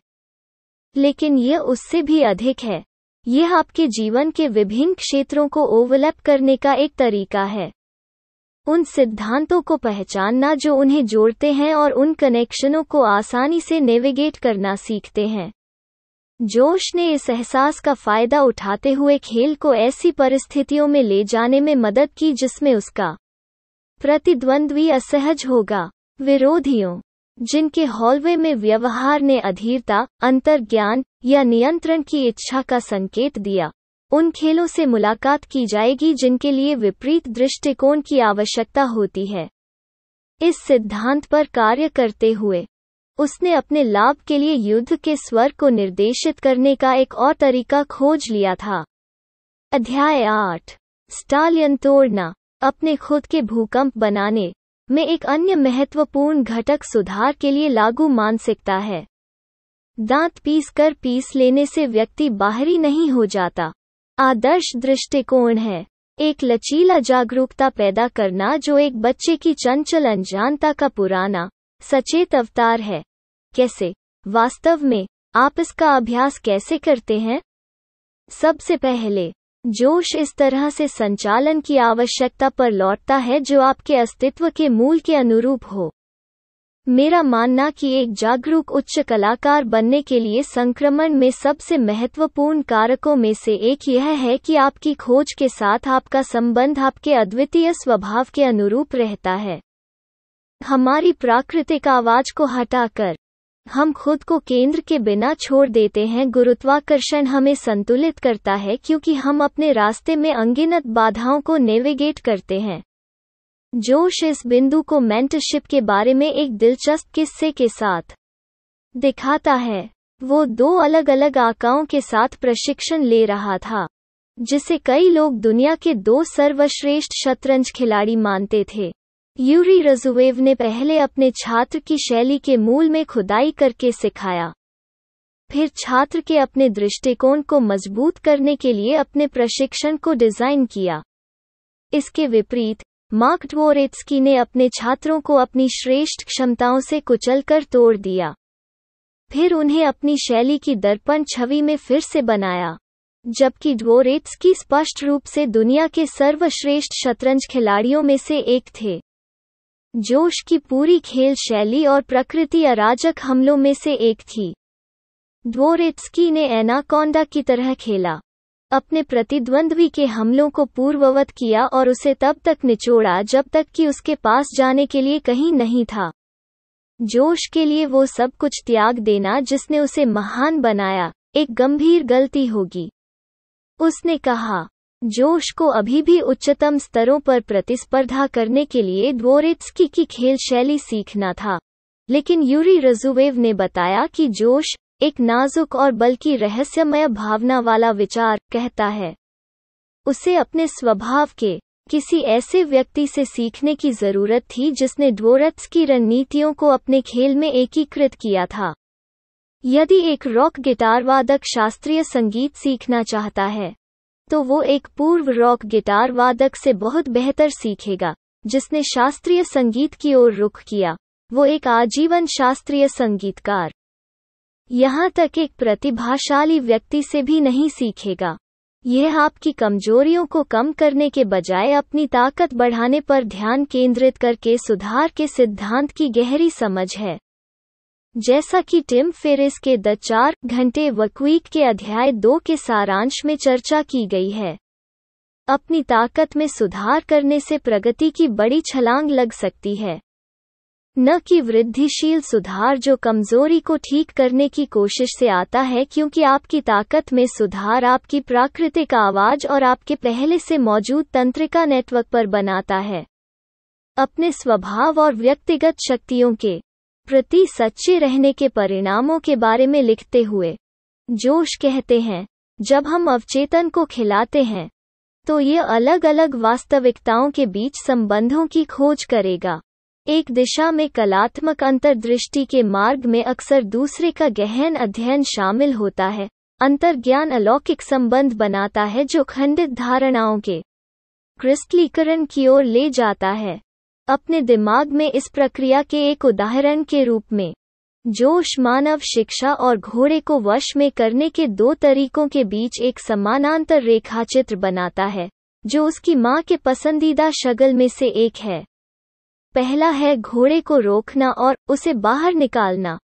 लेकिन यह उससे भी अधिक है। यह आपके जीवन के विभिन्न क्षेत्रों को ओवरलैप करने का एक तरीका है। उन सिद्धांतों को पहचानना जो उन्हें जोड़ते हैं और उन कनेक्शनों को आसानी से नेविगेट करना सीखते हैं। जोश ने इस एहसास का फायदा उठाते हुए खेल को ऐसी परिस्थितियों में ले जाने में मदद की जिसमें उसका प्रतिद्वंद्वी असहज होगा। विरोधियों, जिनके हॉलवे में व्यवहार ने अधीरता, अंतर्ज्ञान या नियंत्रण की इच्छा का संकेत दिया, उन खेलों से मुलाकात की जाएगी जिनके लिए विपरीत दृष्टिकोण की आवश्यकता होती है। इस सिद्धांत पर कार्य करते हुए उसने अपने लाभ के लिए युद्ध के स्वर को निर्देशित करने का एक और तरीका खोज लिया था। अध्याय 8, स्टालियन तोड़ना। अपने खुद के भूकंप बनाने में एक अन्य महत्वपूर्ण घटक सुधार के लिए लागू मानसिकता है। दांत पीस लेने से व्यक्ति बाहरी नहीं हो जाता। आदर्श दृष्टिकोण है एक लचीला जागरूकता पैदा करना जो एक बच्चे की चंचल अनजानता का पुराना सचेत अवतार है। कैसे? वास्तव में आप इसका अभ्यास कैसे करते हैं? सबसे पहले, जोश इस तरह से संचालन की आवश्यकता पर लौटता है जो आपके अस्तित्व के मूल के अनुरूप हो। मेरा मानना कि एक जागरूक उच्च कलाकार बनने के लिए संक्रमण में सबसे महत्वपूर्ण कारकों में से एक यह है कि आपकी खोज के साथ आपका संबंध आपके अद्वितीय स्वभाव के अनुरूप रहता है। हमारी प्राकृतिक आवाज को हटाकर हम खुद को केंद्र के बिना छोड़ देते हैं। गुरुत्वाकर्षण हमें संतुलित करता है क्योंकि हम अपने रास्ते में अनगिनत बाधाओं को नेविगेट करते हैं। जोश इस बिंदु को मेंटरशिप के बारे में एक दिलचस्प किस्से के साथ दिखाता है। वो 2 अलग अलग आकाओं के साथ प्रशिक्षण ले रहा था, जिसे कई लोग दुनिया के 2 सर्वश्रेष्ठ शतरंज खिलाड़ी मानते थे। यूरी रज़ुएव ने पहले अपने छात्र की शैली के मूल में खुदाई करके सिखाया, फिर छात्र के अपने दृष्टिकोण को मजबूत करने के लिए अपने प्रशिक्षण को डिजाइन किया। इसके विपरीत, मार्क ड्वोरेत्स्की ने अपने छात्रों को अपनी श्रेष्ठ क्षमताओं से कुचलकर तोड़ दिया, फिर उन्हें अपनी शैली की दर्पण छवि में फिर से बनाया। जबकि ड्वोरेत्स्की स्पष्ट रूप से दुनिया के सर्वश्रेष्ठ शतरंज खिलाड़ियों में से एक थे। जोश की पूरी खेल शैली और प्रकृति अराजक हमलों में से एक थी। ड्वोरेत्स्की ने एनाकोंडा की तरह खेला, अपने प्रतिद्वंद्वी के हमलों को पूर्ववत किया और उसे तब तक निचोड़ा जब तक कि उसके पास जाने के लिए कहीं नहीं था। जोश के लिए वो सब कुछ त्याग देना जिसने उसे महान बनाया एक गंभीर गलती होगी। उसने कहा, जोश को अभी भी उच्चतम स्तरों पर प्रतिस्पर्धा करने के लिए ड्वोरेत्स्की की खेल शैली सीखना था, लेकिन यूरी रज़ुएव ने बताया कि जोश एक नाजुक और बल्कि रहस्यमय भावना वाला विचार कहता है। उसे अपने स्वभाव के किसी ऐसे व्यक्ति से सीखने की जरूरत थी जिसने ड्वोरेत्स्की रणनीतियों को अपने खेल में एकीकृत किया था। यदि एक रॉक गिटार वादक शास्त्रीय संगीत सीखना चाहता है, तो वो एक पूर्व रॉक गिटार वादक से बहुत बेहतर सीखेगा जिसने शास्त्रीय संगीत की ओर रुख किया। वो एक आजीवन शास्त्रीय संगीतकार यहाँ तक एक प्रतिभाशाली व्यक्ति से भी नहीं सीखेगा। यह आपकी कमजोरियों को कम करने के बजाय अपनी ताकत बढ़ाने पर ध्यान केंद्रित करके सुधार के सिद्धांत की गहरी समझ है। जैसा कि टिम फेरिस के द 4 घंटे वर्कवीक के अध्याय 2 के सारांश में चर्चा की गई है, अपनी ताकत में सुधार करने से प्रगति की बड़ी छलांग लग सकती है, न कि वृद्धिशील सुधार जो कमजोरी को ठीक करने की कोशिश से आता है, क्योंकि आपकी ताकत में सुधार आपकी प्राकृतिक आवाज और आपके पहले से मौजूद तंत्रिका नेटवर्क पर बनाता है। अपने स्वभाव और व्यक्तिगत शक्तियों के प्रति सच्चे रहने के परिणामों के बारे में लिखते हुए जोश कहते हैं, जब हम अवचेतन को खिलाते हैं तो ये अलग अलग वास्तविकताओं के बीच संबंधों की खोज करेगा। एक दिशा में कलात्मक अंतर्दृष्टि के मार्ग में अक्सर दूसरे का गहन अध्ययन शामिल होता है। अंतर्ज्ञान अलौकिक संबंध बनाता है जो खंडित धारणाओं के क्रिस्टलीकरण की ओर ले जाता है। अपने दिमाग में इस प्रक्रिया के एक उदाहरण के रूप में जोश मानव शिक्षा और घोड़े को वश में करने के 2 तरीकों के बीच एक समानांतर रेखाचित्र बनाता है, जो उसकी मां के पसंदीदा शगल में से एक है। पहला है घोड़े को रोकना और उसे बाहर निकालना,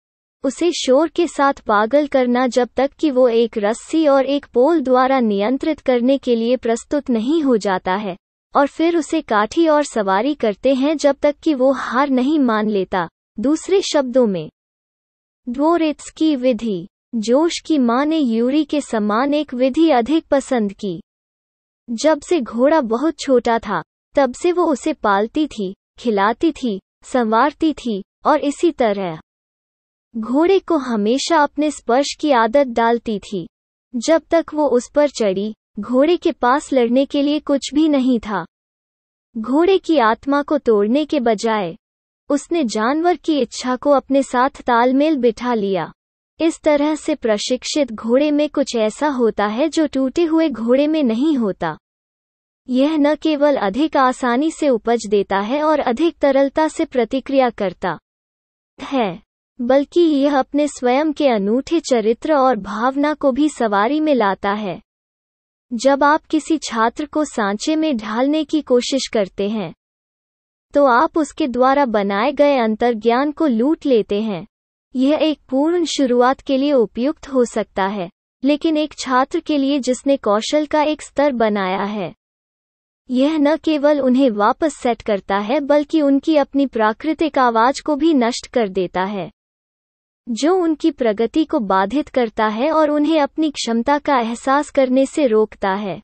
उसे शोर के साथ पागल करना जब तक कि वो एक रस्सी और एक पोल द्वारा नियंत्रित करने के लिए प्रस्तुत नहीं हो जाता है, और फिर उसे काठी और सवारी करते हैं जब तक कि वो हार नहीं मान लेता। दूसरे शब्दों में, ड्वोरेत्स्की विधि। जोश की मां ने यूरी के समान एक विधि अधिक पसंद की। जब से घोड़ा बहुत छोटा था, तब से वो उसे पालती थी, खिलाती थी, संवारती थी, और इसी तरह घोड़े को हमेशा अपने स्पर्श की आदत डालती थी। जब तक वो उस पर चढ़ी, घोड़े के पास लड़ने के लिए कुछ भी नहीं था। घोड़े की आत्मा को तोड़ने के बजाय उसने जानवर की इच्छा को अपने साथ तालमेल बिठा लिया। इस तरह से प्रशिक्षित घोड़े में कुछ ऐसा होता है जो टूटे हुए घोड़े में नहीं होता। यह न केवल अधिक आसानी से उपज देता है और अधिक तरलता से प्रतिक्रिया करता है, बल्कि यह अपने स्वयं के अनूठे चरित्र और भावना को भी सवारी में लाता है। जब आप किसी छात्र को सांचे में ढालने की कोशिश करते हैं, तो आप उसके द्वारा बनाए गए अंतर्ज्ञान को लूट लेते हैं। यह एक पूर्ण शुरुआत के लिए उपयुक्त हो सकता है, लेकिन एक छात्र के लिए जिसने कौशल का एक स्तर बनाया है, यह न केवल उन्हें वापस सेट करता है बल्कि उनकी अपनी प्राकृतिक आवाज को भी नष्ट कर देता है, जो उनकी प्रगति को बाधित करता है और उन्हें अपनी क्षमता का एहसास करने से रोकता है।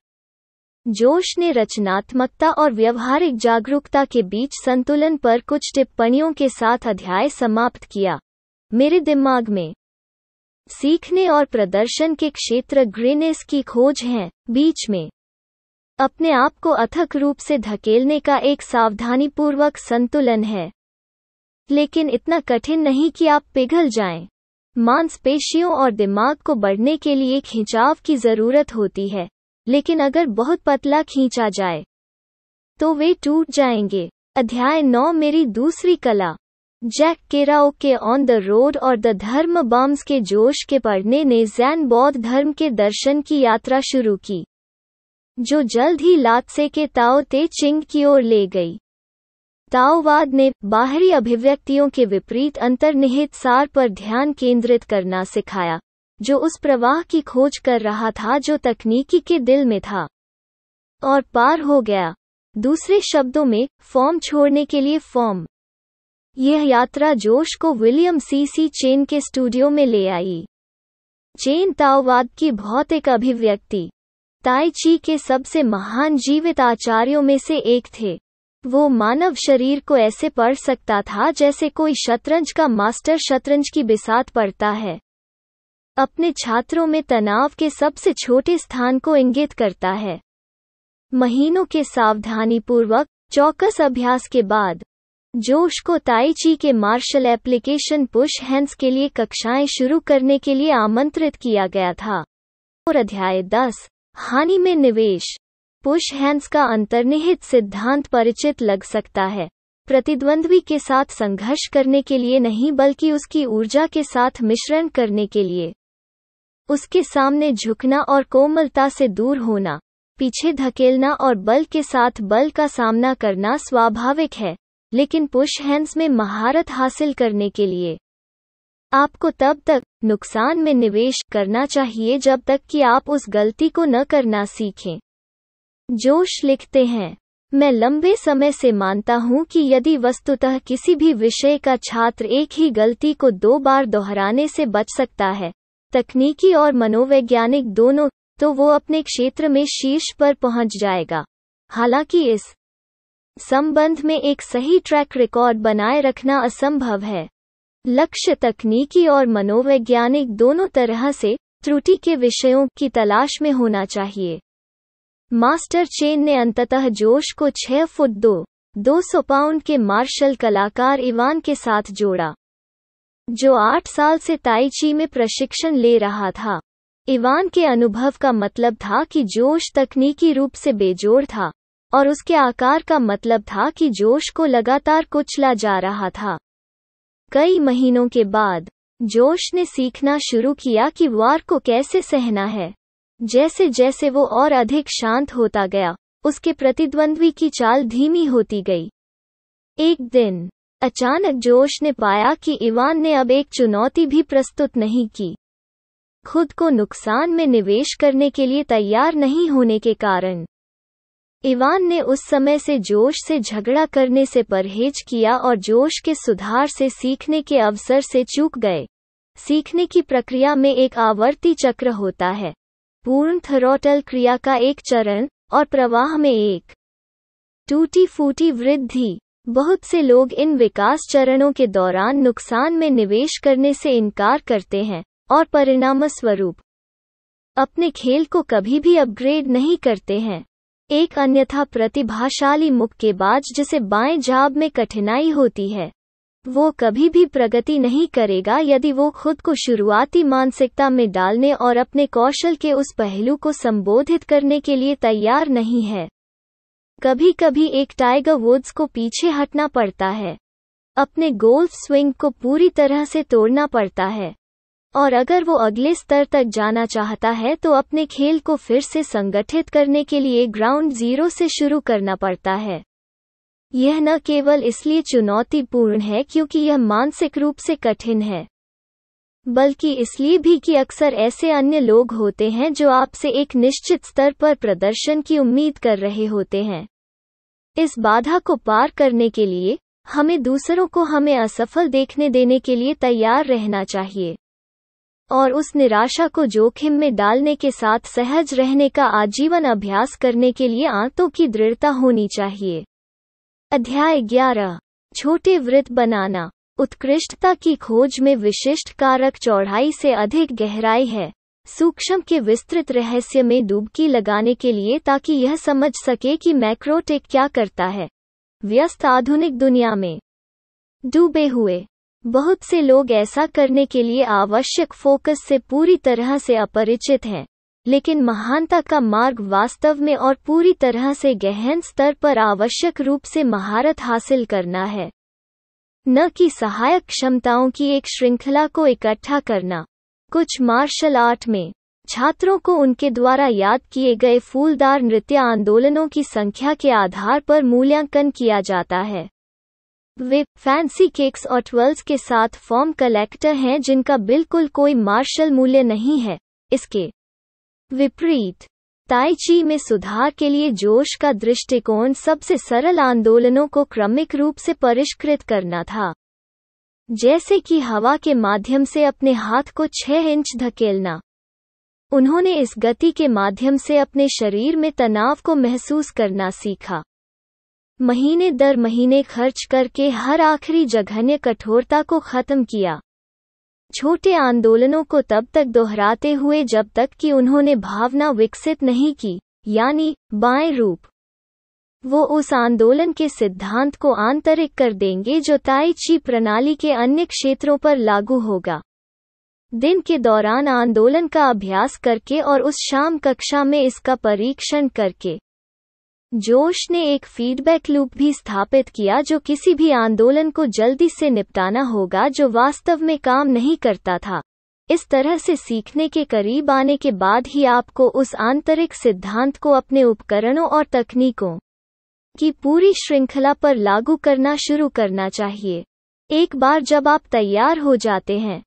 जोश ने रचनात्मकता और व्यावहारिक जागरूकता के बीच संतुलन पर कुछ टिप्पणियों के साथ अध्याय समाप्त किया। मेरे दिमाग में सीखने और प्रदर्शन के क्षेत्र ग्रेनेस की खोज हैं, बीच में अपने आप को अथक रूप से धकेलने का एक सावधानीपूर्वक संतुलन है, लेकिन इतना कठिन नहीं कि आप पिघल जाएं। मांसपेशियों और दिमाग को बढ़ने के लिए खिंचाव की जरूरत होती है, लेकिन अगर बहुत पतला खींचा जाए तो वे टूट जाएंगे। अध्याय 9 मेरी दूसरी कला। जैक केराओ के ऑन द रोड और द धर्म बॉम्ब्स के जोश के पढ़ने ने ज़ैन बौद्ध धर्म के दर्शन की यात्रा शुरू की, जो जल्द ही लात्से के ताओ ते चिंग की ओर ले गई। ताओवाद ने बाहरी अभिव्यक्तियों के विपरीत अंतर्निहित सार पर ध्यान केंद्रित करना सिखाया, जो उस प्रवाह की खोज कर रहा था जो तकनीकी के दिल में था और पार हो गया। दूसरे शब्दों में, फॉर्म छोड़ने के लिए फॉर्म। यह यात्रा जोश को विलियम सी चेन के स्टूडियो में ले आई। चेन ताओवाद की भौतिक अभिव्यक्ति, ताई ची के सबसे महान जीवित आचार्यों में से एक थे। वो मानव शरीर को ऐसे पढ़ सकता था जैसे कोई शतरंज का मास्टर शतरंज की बिसात पढ़ता है। अपने छात्रों में तनाव के सबसे छोटे स्थान को इंगित करता है। महीनों के सावधानीपूर्वक चौकस अभ्यास के बाद जोश को ताई ची के मार्शल एप्लीकेशन पुश हैंड्स के लिए कक्षाएं शुरू करने के लिए आमंत्रित किया गया था। और अध्याय 10, हानि में निवेश। पुश हैंड्स का अंतर्निहित सिद्धांत परिचित लग सकता है, प्रतिद्वंद्वी के साथ संघर्ष करने के लिए नहीं बल्कि उसकी ऊर्जा के साथ मिश्रण करने के लिए। उसके सामने झुकना और कोमलता से दूर होना, पीछे धकेलना और बल के साथ बल का सामना करना स्वाभाविक है, लेकिन पुश हैंड्स में महारत हासिल करने के लिए आपको तब तक नुकसान में निवेश करना चाहिए जब तक कि आप उस गलती को न करना सीखें। जोश लिखते हैं, मैं लंबे समय से मानता हूं कि यदि वस्तुतः किसी भी विषय का छात्र एक ही गलती को 2 बार दोहराने से बच सकता है, तकनीकी और मनोवैज्ञानिक दोनों, तो वो अपने क्षेत्र में शीर्ष पर पहुंच जाएगा। हालांकि इस संबंध में एक सही ट्रैक रिकॉर्ड बनाए रखना असंभव है। लक्ष्य तकनीकी और मनोवैज्ञानिक दोनों तरह से त्रुटि के विषयों की तलाश में होना चाहिए। मास्टर चेन ने अंततः जोश को 6 फुट 200 पाउंड के मार्शल कलाकार इवान के साथ जोड़ा, जो 8 साल से ताई ची में प्रशिक्षण ले रहा था। इवान के अनुभव का मतलब था कि जोश तकनीकी रूप से बेजोड़ था, और उसके आकार का मतलब था कि जोश को लगातार कुचला जा रहा था। कई महीनों के बाद जोश ने सीखना शुरू किया कि वार को कैसे सहना है। जैसे जैसे वो और अधिक शांत होता गया, उसके प्रतिद्वंद्वी की चाल धीमी होती गई। एक दिन अचानक जोश ने पाया कि इवान ने अब एक चुनौती भी प्रस्तुत नहीं की। खुद को नुकसान में निवेश करने के लिए तैयार नहीं होने के कारण इवान ने उस समय से जोश से झगड़ा करने से परहेज किया और जोश के सुधार से सीखने के अवसर से चूक गए। सीखने की प्रक्रिया में एक आवर्ती चक्र होता है, पूर्ण थ्रॉटल क्रिया का एक चरण, और प्रवाह में एक टूटी फूटी वृद्धि। बहुत से लोग इन विकास चरणों के दौरान नुकसान में निवेश करने से इनकार करते हैं और परिणामस्वरूप अपने खेल को कभी भी अपग्रेड नहीं करते हैं। एक अन्यथा प्रतिभाशाली मुक्केबाज जिसे बाएं जाब में कठिनाई होती है, वो कभी भी प्रगति नहीं करेगा यदि वो खुद को शुरुआती मानसिकता में डालने और अपने कौशल के उस पहलू को संबोधित करने के लिए तैयार नहीं है। कभी कभी एक टाइगर वुड्स को पीछे हटना पड़ता है, अपने गोल्फ स्विंग को पूरी तरह से तोड़ना पड़ता है, और अगर वो अगले स्तर तक जाना चाहता है तो अपने खेल को फिर से संगठित करने के लिए ग्राउंड जीरो से शुरू करना पड़ता है। यह न केवल इसलिए चुनौतीपूर्ण है क्योंकि यह मानसिक रूप से कठिन है, बल्कि इसलिए भी कि अक्सर ऐसे अन्य लोग होते हैं जो आपसे एक निश्चित स्तर पर प्रदर्शन की उम्मीद कर रहे होते हैं। इस बाधा को पार करने के लिए हमें दूसरों को हमें असफल देखने देने के लिए तैयार रहना चाहिए, और उस निराशा को जोखिम में डालने के साथ सहज रहने का आजीवन अभ्यास करने के लिए आंतों की दृढ़ता होनी चाहिए। अध्याय 11, छोटे वृत्त बनाना। उत्कृष्टता की खोज में विशिष्ट कारक चौड़ाई से अधिक गहराई है। सूक्ष्म के विस्तृत रहस्य में डुबकी लगाने के लिए ताकि यह समझ सके कि मैक्रोटेक क्या करता है। व्यस्त आधुनिक दुनिया में डूबे हुए बहुत से लोग ऐसा करने के लिए आवश्यक फोकस से पूरी तरह से अपरिचित हैं, लेकिन महानता का मार्ग वास्तव में और पूरी तरह से गहन स्तर पर आवश्यक रूप से महारत हासिल करना है, न कि सहायक क्षमताओं की एक श्रृंखला को इकट्ठा करना। कुछ मार्शल आर्ट में छात्रों को उनके द्वारा याद किए गए फूलदार नृत्य आंदोलनों की संख्या के आधार पर मूल्यांकन किया जाता है। वे फैंसी किक्स और ट्विल्स के साथ फॉर्म कलेक्टर हैं जिनका बिल्कुल कोई मार्शल मूल्य नहीं है। इसके विपरीत ताई ची में सुधार के लिए जोश का दृष्टिकोण सबसे सरल आंदोलनों को क्रमिक रूप से परिष्कृत करना था, जैसे कि हवा के माध्यम से अपने हाथ को 6 इंच धकेलना। उन्होंने इस गति के माध्यम से अपने शरीर में तनाव को महसूस करना सीखा, महीने दर महीने खर्च करके हर आखिरी जघन्य कठोरता को खत्म किया। छोटे आंदोलनों को तब तक दोहराते हुए जब तक कि उन्होंने भावना विकसित नहीं की, यानी बाएं रूप। वो उस आंदोलन के सिद्धांत को आंतरिक कर देंगे जो ताई ची प्रणाली के अन्य क्षेत्रों पर लागू होगा। दिन के दौरान आंदोलन का अभ्यास करके और उस शाम कक्षा में इसका परीक्षण करके जोश ने एक फीडबैक लूप भी स्थापित किया जो किसी भी आंदोलन को जल्दी से निपटाना होगा जो वास्तव में काम नहीं करता था। इस तरह से सीखने के करीब आने के बाद ही आपको उस आंतरिक सिद्धांत को अपने उपकरणों और तकनीकों की पूरी श्रृंखला पर लागू करना शुरू करना चाहिए। एक बार जब आप तैयार हो जाते हैं,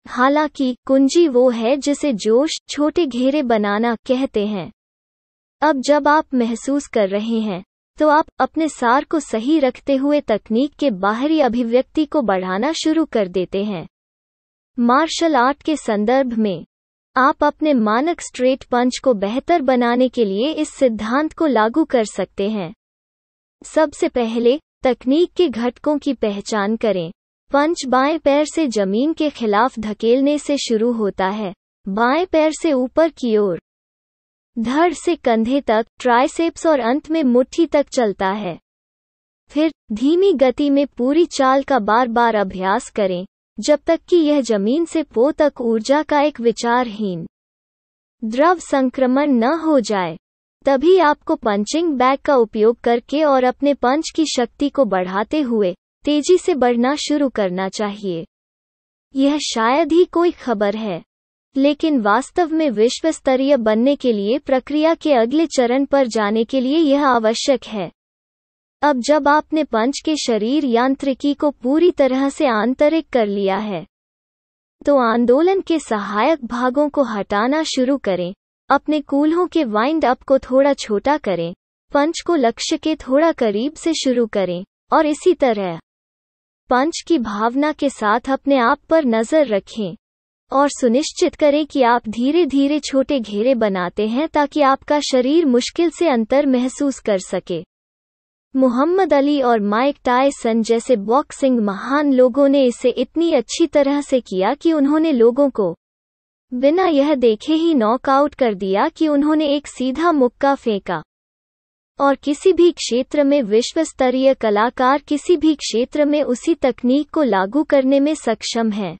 हालांकि कुंजी वो है जिसे जोश, छोटे घेरे बनाना कहते हैं। अब जब आप महसूस कर रहे हैं, तो आप अपने सार को सही रखते हुए तकनीक के बाहरी अभिव्यक्ति को बढ़ाना शुरू कर देते हैं। मार्शल आर्ट के संदर्भ में आप अपने मानक स्ट्रेट पंच को बेहतर बनाने के लिए इस सिद्धांत को लागू कर सकते हैं। सबसे पहले, तकनीक के घटकों की पहचान करें। पंच बाएं पैर से जमीन के खिलाफ धकेलने से शुरू होता है, बाएं पैर से ऊपर की ओर, धड़ से कंधे तक, ट्राइसेप्स और अंत में मुट्ठी तक चलता है। फिर धीमी गति में पूरी चाल का बार बार अभ्यास करें, जब तक कि यह जमीन से पौ तक ऊर्जा का एक विचारहीन द्रव संक्रमण न हो जाए। तभी आपको पंचिंग बैग का उपयोग करके और अपने पंच की शक्ति को बढ़ाते हुए तेजी से बढ़ना शुरू करना चाहिए। यह शायद ही कोई खबर है, लेकिन वास्तव में विश्व स्तरीय बनने के लिए प्रक्रिया के अगले चरण पर जाने के लिए यह आवश्यक है। अब जब आपने पंच के शरीर यांत्रिकी को पूरी तरह से आंतरिक कर लिया है, तो आंदोलन के सहायक भागों को हटाना शुरू करें। अपने कूल्हों के वाइंड अप को थोड़ा छोटा करें, पंच को लक्ष्य के थोड़ा करीब से शुरू करें, और इसी तरह पंच की भावना के साथ अपने आप पर नजर रखें और सुनिश्चित करें कि आप धीरे धीरे छोटे घेरे बनाते हैं ताकि आपका शरीर मुश्किल से अंतर महसूस कर सके। मुहम्मद अली और माइक टायसन जैसे बॉक्सिंग महान लोगों ने इसे इतनी अच्छी तरह से किया कि उन्होंने लोगों को बिना यह देखे ही नॉकआउट कर दिया कि उन्होंने एक सीधा मुक्का फेंका। और किसी भी क्षेत्र में विश्व स्तरीय कलाकार किसी भी क्षेत्र में उसी तकनीक को लागू करने में सक्षम हैं।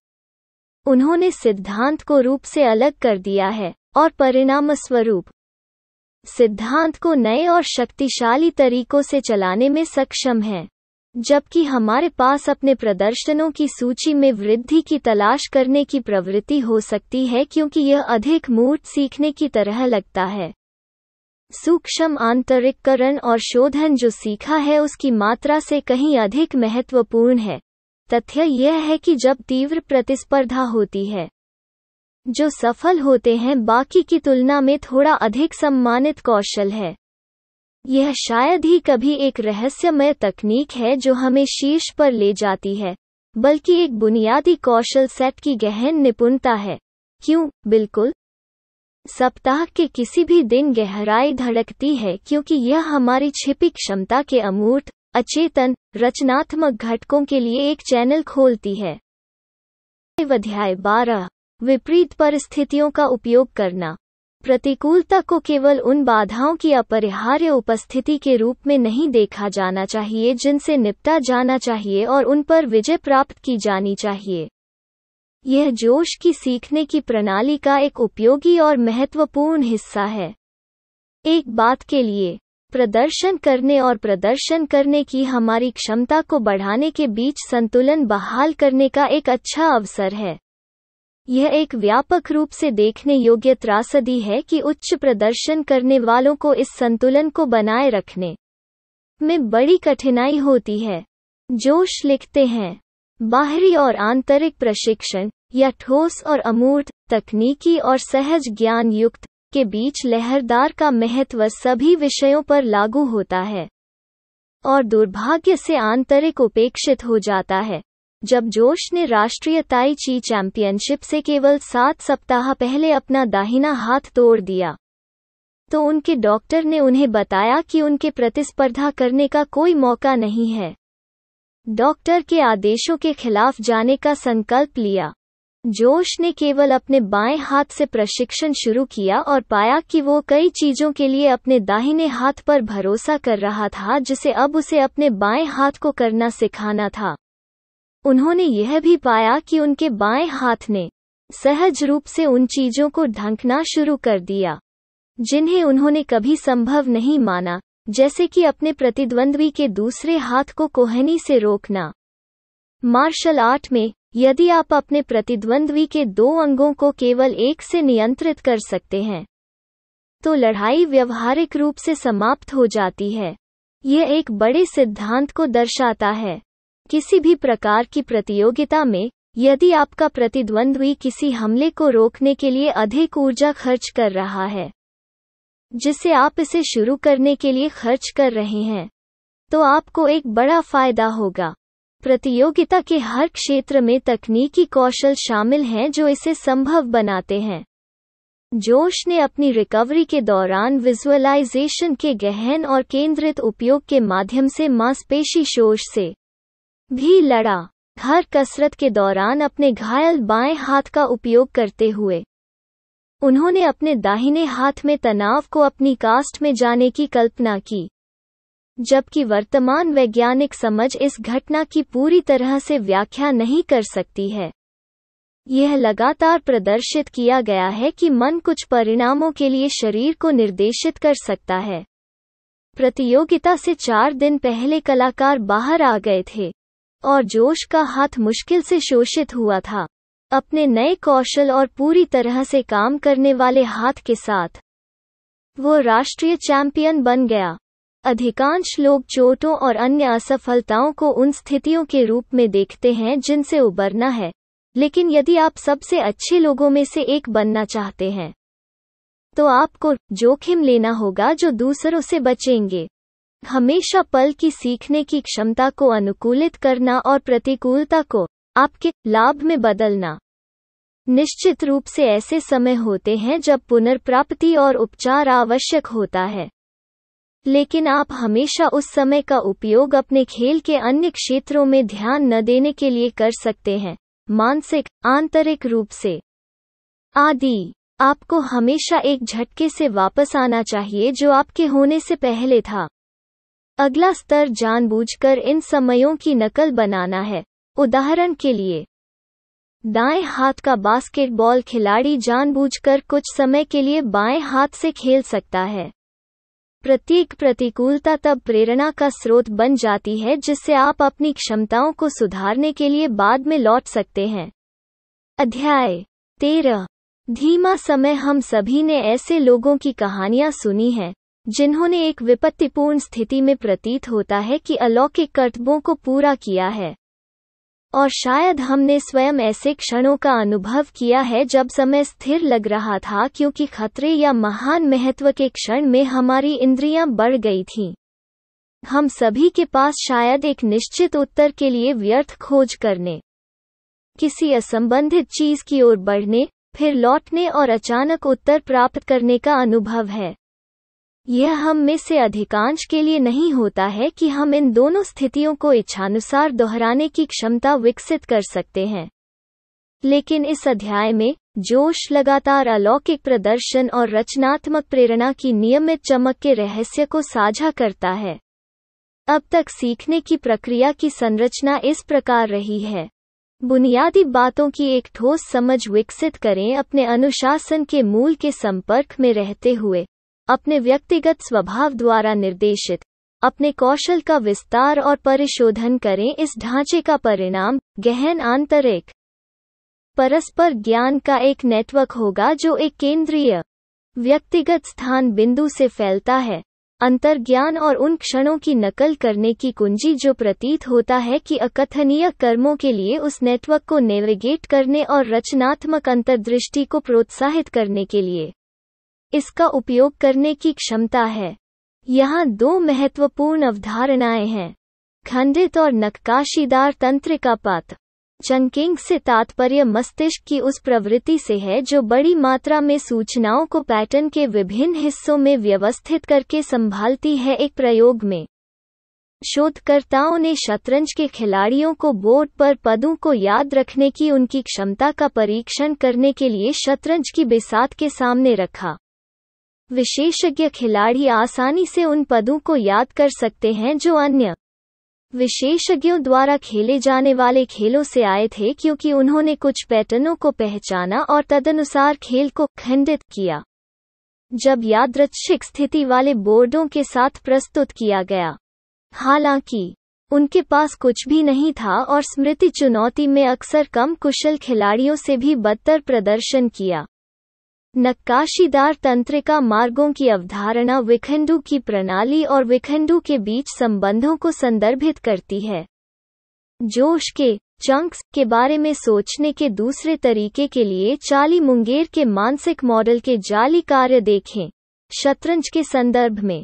उन्होंने सिद्धांत को रूप से अलग कर दिया है और परिणामस्वरूप सिद्धांत को नए और शक्तिशाली तरीकों से चलाने में सक्षम हैं। जबकि हमारे पास अपने प्रदर्शनों की सूची में वृद्धि की तलाश करने की प्रवृत्ति हो सकती है, क्योंकि यह अधिक मूर्त सीखने की तरह लगता है। सूक्ष्म आंतरिककरण और शोधन जो सीखा है उसकी मात्रा से कहीं अधिक महत्वपूर्ण है। तथ्य यह है कि जब तीव्र प्रतिस्पर्धा होती है, जो सफल होते हैं बाकी की तुलना में थोड़ा अधिक सम्मानित कौशल है। यह शायद ही कभी एक रहस्यमय तकनीक है जो हमें शीर्ष पर ले जाती है, बल्कि एक बुनियादी कौशल सेट की गहन निपुणता है। क्यों? बिल्कुल। सप्ताह के किसी भी दिन गहराई धड़कती है क्योंकि यह हमारी छिपी क्षमता के अमूर्त, अचेतन, रचनात्मक घटकों के लिए एक चैनल खोलती है। अध्याय 12, विपरीत परिस्थितियों का उपयोग करना। प्रतिकूलता को केवल उन बाधाओं की अपरिहार्य उपस्थिति के रूप में नहीं देखा जाना चाहिए जिनसे निपटा जाना चाहिए और उन पर विजय प्राप्त की जानी चाहिए। यह जोश की सीखने की प्रणाली का एक उपयोगी और महत्वपूर्ण हिस्सा है। एक बात के लिए प्रदर्शन करने और प्रदर्शन करने की हमारी क्षमता को बढ़ाने के बीच संतुलन बहाल करने का एक अच्छा अवसर है। यह एक व्यापक रूप से देखने योग्य त्रासदी है कि उच्च प्रदर्शन करने वालों को इस संतुलन को बनाए रखने में बड़ी कठिनाई होती है। जोश लिखते हैं, बाहरी और आंतरिक प्रशिक्षण या ठोस और अमूर्त, तकनीकी और सहज ज्ञान युक्त के बीच लहरदार का महत्व सभी विषयों पर लागू होता है और दुर्भाग्य से आंतरिक उपेक्षित हो जाता है। जब जोश ने राष्ट्रीय ताई ची चैंपियनशिप से केवल 7 सप्ताह पहले अपना दाहिना हाथ तोड़ दिया, तो उनके डॉक्टर ने उन्हें बताया कि उनके प्रतिस्पर्धा करने का कोई मौका नहीं है। डॉक्टर के आदेशों के खिलाफ जाने का संकल्प लिया। जोश ने केवल अपने बाएं हाथ से प्रशिक्षण शुरू किया और पाया कि वो कई चीजों के लिए अपने दाहिने हाथ पर भरोसा कर रहा था जिसे अब उसे अपने बाएं हाथ को करना सिखाना था। उन्होंने यह भी पाया कि उनके बाएं हाथ ने सहज रूप से उन चीजों को ढंकना शुरू कर दिया जिन्हें उन्होंने कभी संभव नहीं माना, जैसे कि अपने प्रतिद्वंद्वी के दूसरे हाथ को कोहनी से रोकना। मार्शल आर्ट में, यदि आप अपने प्रतिद्वंद्वी के 2 अंगों को केवल एक से नियंत्रित कर सकते हैं, तो लड़ाई व्यवहारिक रूप से समाप्त हो जाती है। यह एक बड़े सिद्धांत को दर्शाता है। किसी भी प्रकार की प्रतियोगिता में, यदि आपका प्रतिद्वंद्वी किसी हमले को रोकने के लिए अधिक ऊर्जा खर्च कर रहा है जिसे आप इसे शुरू करने के लिए खर्च कर रहे हैं, तो आपको एक बड़ा फायदा होगा। प्रतियोगिता के हर क्षेत्र में तकनीकी कौशल शामिल हैं जो इसे संभव बनाते हैं। जोश ने अपनी रिकवरी के दौरान विजुअलाइजेशन के गहन और केंद्रित उपयोग के माध्यम से मांसपेशी शोष से भी लड़ा। हर कसरत के दौरान अपने घायल बाएं हाथ का उपयोग करते हुए उन्होंने अपने दाहिने हाथ में तनाव को अपनी कास्ट में जाने की कल्पना की, जबकि वर्तमान वैज्ञानिक समझ इस घटना की पूरी तरह से व्याख्या नहीं कर सकती है। यह लगातार प्रदर्शित किया गया है कि मन कुछ परिणामों के लिए शरीर को निर्देशित कर सकता है। प्रतियोगिता से 4 दिन पहले कलाकार बाहर आ गए थे और जोश का हाथ मुश्किल से शोषित हुआ था। अपने नए कौशल और पूरी तरह से काम करने वाले हाथ के साथ वो राष्ट्रीय चैंपियन बन गया। अधिकांश लोग चोटों और अन्य असफलताओं को उन स्थितियों के रूप में देखते हैं जिनसे उबरना है, लेकिन यदि आप सबसे अच्छे लोगों में से एक बनना चाहते हैं तो आपको जोखिम लेना होगा जो दूसरों से बचेंगे। हमेशा पल की सीखने की क्षमता को अनुकूलित करना और प्रतिकूलता को आपके लाभ में बदलना। निश्चित रूप से ऐसे समय होते हैं जब पुनर्प्राप्ति और उपचार आवश्यक होता है, लेकिन आप हमेशा उस समय का उपयोग अपने खेल के अन्य क्षेत्रों में ध्यान न देने के लिए कर सकते हैं, मानसिक, आंतरिक रूप से आदि। आपको हमेशा एक झटके से वापस आना चाहिए जो आपके होने से पहले था। अगला स्तर जानबूझकर इन समयों की नकल बनाना है। उदाहरण के लिए, दाएं हाथ का बास्केटबॉल खिलाड़ी जानबूझकर कुछ समय के लिए बाएं हाथ से खेल सकता है। प्रत्येक प्रतिकूलता तब प्रेरणा का स्रोत बन जाती है जिससे आप अपनी क्षमताओं को सुधारने के लिए बाद में लौट सकते हैं। अध्याय 13। धीमा समय। हम सभी ने ऐसे लोगों की कहानियां सुनी हैं जिन्होंने एक विपत्तिपूर्ण स्थिति में प्रतीत होता है कि अलौकिक कर्तव्यों को पूरा किया है, और शायद हमने स्वयं ऐसे क्षणों का अनुभव किया है जब समय स्थिर लग रहा था क्योंकि खतरे या महान महत्व के क्षण में हमारी इंद्रियां बढ़ गई थीं। हम सभी के पास शायद एक निश्चित उत्तर के लिए व्यर्थ खोज करने, किसी असंबंधित चीज की ओर बढ़ने, फिर लौटने और अचानक उत्तर प्राप्त करने का अनुभव है। यह हम में से अधिकांश के लिए नहीं होता है कि हम इन दोनों स्थितियों को इच्छानुसार दोहराने की क्षमता विकसित कर सकते हैं। लेकिन इस अध्याय में जोश लगातार अलौकिक प्रदर्शन और रचनात्मक प्रेरणा की नियमित चमक के रहस्य को साझा करता है। अब तक सीखने की प्रक्रिया की संरचना इस प्रकार रही है। बुनियादी बातों की एक ठोस समझ विकसित करें, अपने अनुशासन के मूल के संपर्क में रहते हुए, अपने व्यक्तिगत स्वभाव द्वारा निर्देशित, अपने कौशल का विस्तार और परिशोधन करें। इस ढांचे का परिणाम गहन आंतरिक परस्पर ज्ञान का एक नेटवर्क होगा जो एक केंद्रीय व्यक्तिगत स्थान बिंदु से फैलता है। अंतर्ज्ञान और उन क्षणों की नकल करने की कुंजी जो प्रतीत होता है कि अकथनीय कर्मों के लिए उस नेटवर्क को नेविगेट करने और रचनात्मक अंतर्दृष्टि को प्रोत्साहित करने के लिए इसका उपयोग करने की क्षमता है। यहाँ 2 महत्वपूर्ण अवधारणाएं हैं: खंडित और नक्काशीदार तंत्रिका पथ। चंकिंग से तात्पर्य मस्तिष्क की उस प्रवृत्ति से है जो बड़ी मात्रा में सूचनाओं को पैटर्न के विभिन्न हिस्सों में व्यवस्थित करके संभालती है। एक प्रयोग में शोधकर्ताओं ने शतरंज के खिलाड़ियों को बोर्ड पर पदों को याद रखने की उनकी क्षमता का परीक्षण करने के लिए शतरंज की बिसात के सामने रखा। विशेषज्ञ खिलाड़ी आसानी से उन पदों को याद कर सकते हैं जो अन्य विशेषज्ञों द्वारा खेले जाने वाले खेलों से आए थे, क्योंकि उन्होंने कुछ पैटर्नों को पहचाना और तदनुसार खेल को खंडित किया जब यादृच्छिक स्थिति वाले बोर्डों के साथ प्रस्तुत किया गया। हालांकि उनके पास कुछ भी नहीं था और स्मृति चुनौती में अक्सर कम कुशल खिलाड़ियों से भी बदतर प्रदर्शन किया। नक्काशीदार तंत्रिका मार्गों की अवधारणा विखंडू की प्रणाली और विखंडू के बीच संबंधों को संदर्भित करती है। जोश के चंक्स के बारे में सोचने के दूसरे तरीके के लिए चार्ली मुंगेर के मानसिक मॉडल के जाली कार्य देखें। शतरंज के संदर्भ में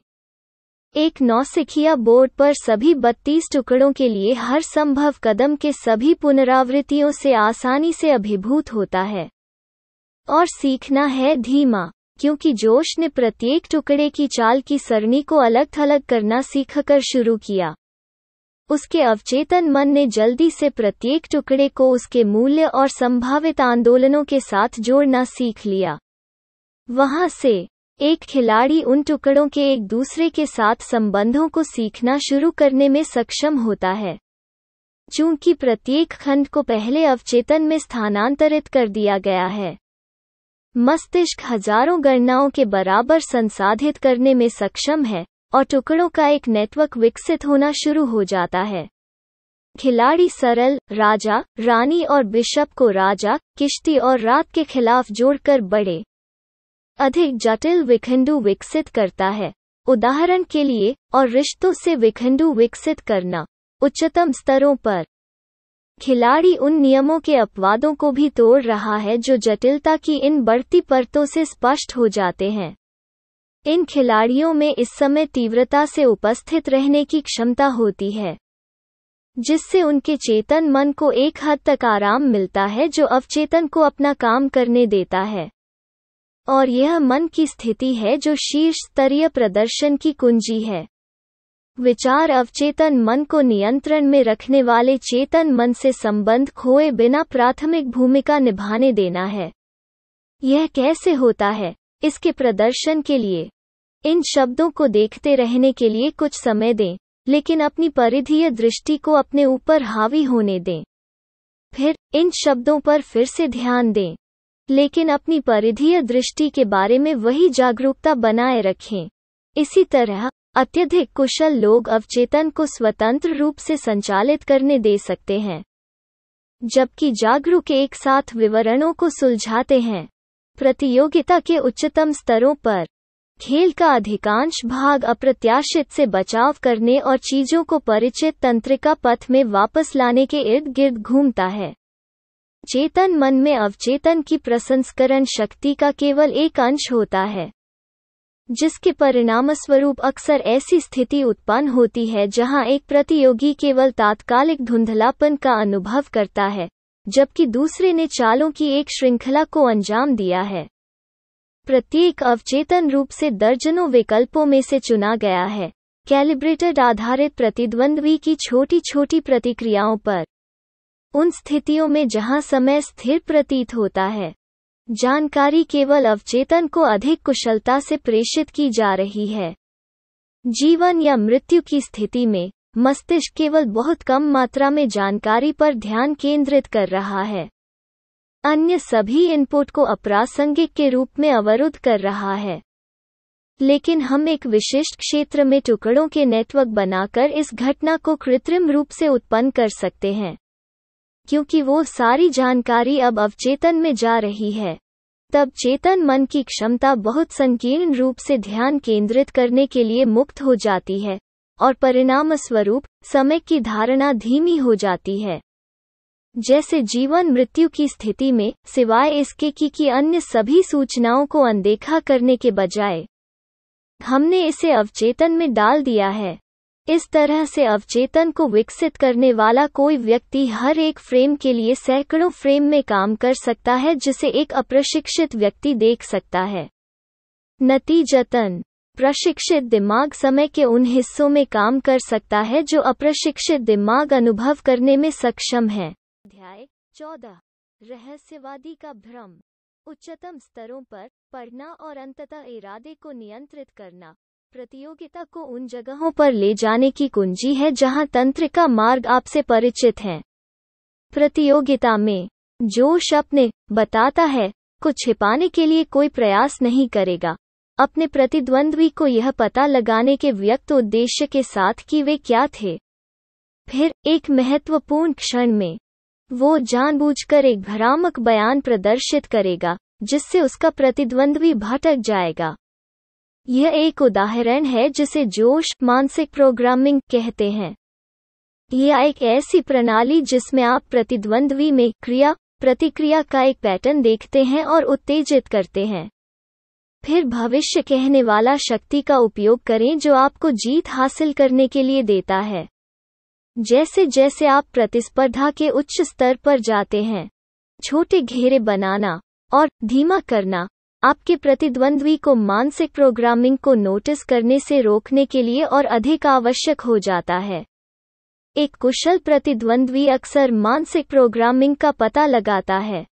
एक नौसिखिया बोर्ड पर सभी 32 टुकड़ों के लिए हर संभव कदम के सभी पुनरावृत्तियों से आसानी से अभिभूत होता है और सीखना है धीमा, क्योंकि जोश ने प्रत्येक टुकड़े की चाल की सरणी को अलग थलग करना सीखकर शुरू किया। उसके अवचेतन मन ने जल्दी से प्रत्येक टुकड़े को उसके मूल्य और संभावित आंदोलनों के साथ जोड़ना सीख लिया। वहां से एक खिलाड़ी उन टुकड़ों के एक दूसरे के साथ संबंधों को सीखना शुरू करने में सक्षम होता है। चूंकि प्रत्येक खंड को पहले अवचेतन में स्थानांतरित कर दिया गया है, मस्तिष्क हजारों गणनाओं के बराबर संसाधित करने में सक्षम है और टुकड़ों का एक नेटवर्क विकसित होना शुरू हो जाता है। खिलाड़ी सरल राजा, रानी और बिशप को राजा, किश्ती और रात के खिलाफ जोड़कर बड़े अधिक जटिल विखंडू विकसित करता है। उदाहरण के लिए, और रिश्तों से विखंडू विकसित करना उच्चतम स्तरों पर। खिलाड़ी उन नियमों के अपवादों को भी तोड़ रहा है जो जटिलता की इन बढ़ती परतों से स्पष्ट हो जाते हैं। इन खिलाड़ियों में इस समय तीव्रता से उपस्थित रहने की क्षमता होती है, जिससे उनके चेतन मन को एक हद तक आराम मिलता है जो अवचेतन को अपना काम करने देता है। और यह मन की स्थिति है जो शीर्ष स्तरीय प्रदर्शन की कुंजी है। विचार अवचेतन मन को नियंत्रण में रखने वाले चेतन मन से संबंध खोए बिना प्राथमिक भूमिका निभाने देना है। यह कैसे होता है? इसके प्रदर्शन के लिए इन शब्दों को देखते रहने के लिए कुछ समय दें, लेकिन अपनी परिधीय दृष्टि को अपने ऊपर हावी होने दें। फिर इन शब्दों पर फिर से ध्यान दें, लेकिन अपनी परिधीय दृष्टि के बारे में वही जागरूकता बनाए रखें। इसी तरह अत्यधिक कुशल लोग अवचेतन को स्वतंत्र रूप से संचालित करने दे सकते हैं, जबकि जागरूक एक साथ विवरणों को सुलझाते हैं। प्रतियोगिता के उच्चतम स्तरों पर खेल का अधिकांश भाग अप्रत्याशित से बचाव करने और चीजों को परिचित तंत्रिका पथ में वापस लाने के इर्द गिर्द घूमता है। चेतन मन में अवचेतन की प्रसंस्करण शक्ति का केवल एक अंश होता है, जिसके परिणामस्वरूप अक्सर ऐसी स्थिति उत्पन्न होती है जहां एक प्रतियोगी केवल तात्कालिक धुंधलापन का अनुभव करता है, जबकि दूसरे ने चालों की एक श्रृंखला को अंजाम दिया है। प्रत्येक अवचेतन रूप से दर्जनों विकल्पों में से चुना गया है, कैलिब्रेटेड आधारित प्रतिद्वंद्वी की छोटी छोटी प्रतिक्रियाओं पर। उन स्थितियों में जहां समय स्थिर प्रतीत होता है, जानकारी केवल अवचेतन को अधिक कुशलता से प्रेषित की जा रही है। जीवन या मृत्यु की स्थिति में मस्तिष्क केवल बहुत कम मात्रा में जानकारी पर ध्यान केंद्रित कर रहा है, अन्य सभी इनपुट को अप्रासंगिक के रूप में अवरुद्ध कर रहा है। लेकिन हम एक विशिष्ट क्षेत्र में टुकड़ों के नेटवर्क बनाकर इस घटना को कृत्रिम रूप से उत्पन्न कर सकते हैं, क्योंकि वो सारी जानकारी अब अवचेतन में जा रही है। तब चेतन मन की क्षमता बहुत संकीर्ण रूप से ध्यान केंद्रित करने के लिए मुक्त हो जाती है, और परिणामस्वरूप समय की धारणा धीमी हो जाती है। जैसे जीवन मृत्यु की स्थिति में, सिवाय इसके कि अन्य सभी सूचनाओं को अनदेखा करने के बजाय हमने इसे अवचेतन में डाल दिया है। इस तरह से अवचेतन को विकसित करने वाला कोई व्यक्ति हर एक फ्रेम के लिए सैकड़ों फ्रेम में काम कर सकता है, जिसे एक अप्रशिक्षित व्यक्ति देख सकता है। नतीजतन प्रशिक्षित दिमाग समय के उन हिस्सों में काम कर सकता है जो अप्रशिक्षित दिमाग अनुभव करने में सक्षम है। अध्याय 14 रहस्यवादी का भ्रम। उच्चतम स्तरों पर पढ़ना और अंततः इरादे को नियंत्रित करना प्रतियोगिता को उन जगहों पर ले जाने की कुंजी है जहां तंत्रिका मार्ग आपसे परिचित हैं। प्रतियोगिता में जोश अपने बताता है को छिपाने के लिए कोई प्रयास नहीं करेगा, अपने प्रतिद्वंद्वी को यह पता लगाने के व्यक्त उद्देश्य के साथ कि वे क्या थे। फिर एक महत्वपूर्ण क्षण में वो जानबूझकर एक भ्रामक बयान प्रदर्शित करेगा, जिससे उसका प्रतिद्वंद्वी भटक जाएगा। यह एक उदाहरण है जिसे जोश मानसिक प्रोग्रामिंग कहते हैं। यह एक ऐसी प्रणाली जिसमें आप प्रतिद्वंद्वी में क्रिया प्रतिक्रिया का एक पैटर्न देखते हैं और उत्तेजित करते हैं। फिर भविष्य कहने वाला शक्ति का उपयोग करें जो आपको जीत हासिल करने के लिए देता है। जैसे जैसे आप प्रतिस्पर्धा के उच्च स्तर पर जाते हैं, छोटे घेरे बनाना और धीमा करना आपके प्रतिद्वंद्वी को मानसिक प्रोग्रामिंग को नोटिस करने से रोकने के लिए और अधिक आवश्यक हो जाता है। एक कुशल प्रतिद्वंद्वी अक्सर मानसिक प्रोग्रामिंग का पता लगाता है।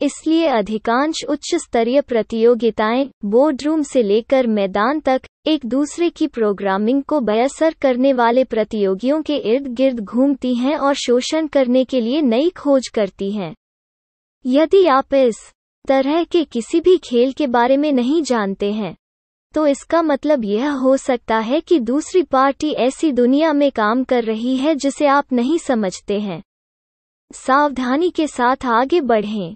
इसलिए अधिकांश उच्च स्तरीय प्रतियोगिताएं बोर्डरूम से लेकर मैदान तक एक दूसरे की प्रोग्रामिंग को बेअसर करने वाले प्रतियोगियों के इर्द गिर्द घूमती हैं और शोषण करने के लिए नई खोज करती हैं। यदि आप इस तरह के किसी भी खेल के बारे में नहीं जानते हैं, तो इसका मतलब यह हो सकता है कि दूसरी पार्टी ऐसी दुनिया में काम कर रही है जिसे आप नहीं समझते हैं। सावधानी के साथ आगे बढ़ें।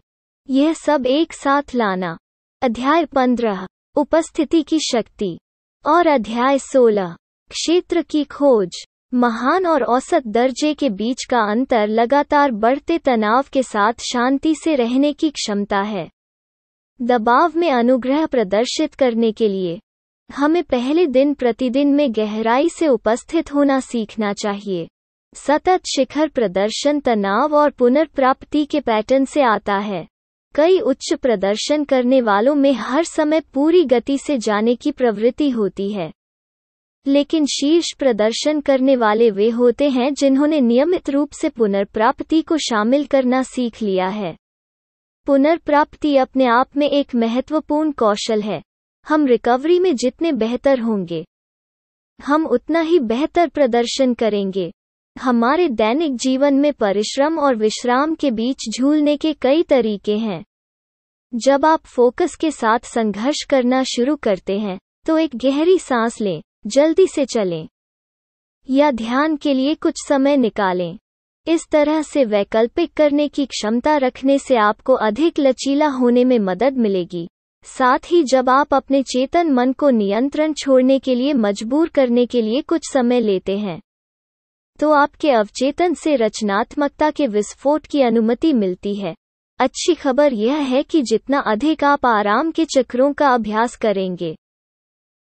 यह सब एक साथ लाना। अध्याय 15 उपस्थिति की शक्ति और अध्याय 16 क्षेत्र की खोज। महान और औसत दर्जे के बीच का अंतर लगातार बढ़ते तनाव के साथ शांति से रहने की क्षमता है। दबाव में अनुग्रह प्रदर्शित करने के लिए हमें पहले दिन प्रतिदिन में गहराई से उपस्थित होना सीखना चाहिए। सतत शिखर प्रदर्शन तनाव और पुनर्प्राप्ति के पैटर्न से आता है। कई उच्च प्रदर्शन करने वालों में हर समय पूरी गति से जाने की प्रवृत्ति होती है, लेकिन शीर्ष प्रदर्शन करने वाले वे होते हैं जिन्होंने नियमित रूप से पुनर्प्राप्ति को शामिल करना सीख लिया है। पुनर्प्राप्ति अपने आप में एक महत्वपूर्ण कौशल है। हम रिकवरी में जितने बेहतर होंगे, हम उतना ही बेहतर प्रदर्शन करेंगे। हमारे दैनिक जीवन में परिश्रम और विश्राम के बीच झूलने के कई तरीके हैं। जब आप फोकस के साथ संघर्ष करना शुरू करते हैं, तो एक गहरी सांस लें, जल्दी से चलें, या ध्यान के लिए कुछ समय निकालें। इस तरह से वैकल्पिक करने की क्षमता रखने से आपको अधिक लचीला होने में मदद मिलेगी। साथ ही जब आप अपने चेतन मन को नियंत्रण छोड़ने के लिए मजबूर करने के लिए कुछ समय लेते हैं, तो आपके अवचेतन से रचनात्मकता के विस्फोट की अनुमति मिलती है। अच्छी खबर यह है कि जितना अधिक आप आराम के चक्रों का अभ्यास करेंगे,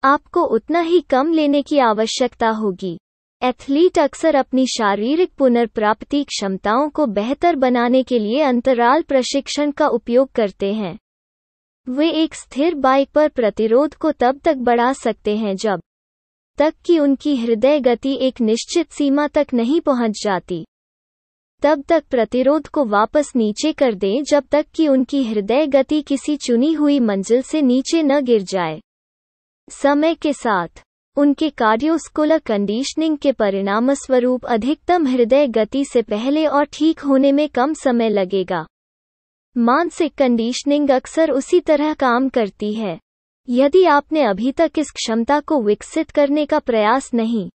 आपको उतना ही कम लेने की आवश्यकता होगी। एथलीट अक्सर अपनी शारीरिक पुनर्प्राप्ति क्षमताओं को बेहतर बनाने के लिए अंतराल प्रशिक्षण का उपयोग करते हैं। वे एक स्थिर बाइक पर प्रतिरोध को तब तक बढ़ा सकते हैं जब तक कि उनकी हृदय गति एक निश्चित सीमा तक नहीं पहुंच जाती। तब तक प्रतिरोध को वापस नीचे कर दें जब तक कि उनकी हृदय गति किसी चुनी हुई मंजिल से नीचे न गिर जाए। समय के साथ उनके कार्डियोस्कोलर कंडीशनिंग के परिणामस्वरूप अधिकतम हृदय गति से पहले और ठीक होने में कम समय लगेगा। मानसिक कंडीशनिंग अक्सर उसी तरह काम करती है। यदि आपने अभी तक इस क्षमता को विकसित करने का प्रयास नहीं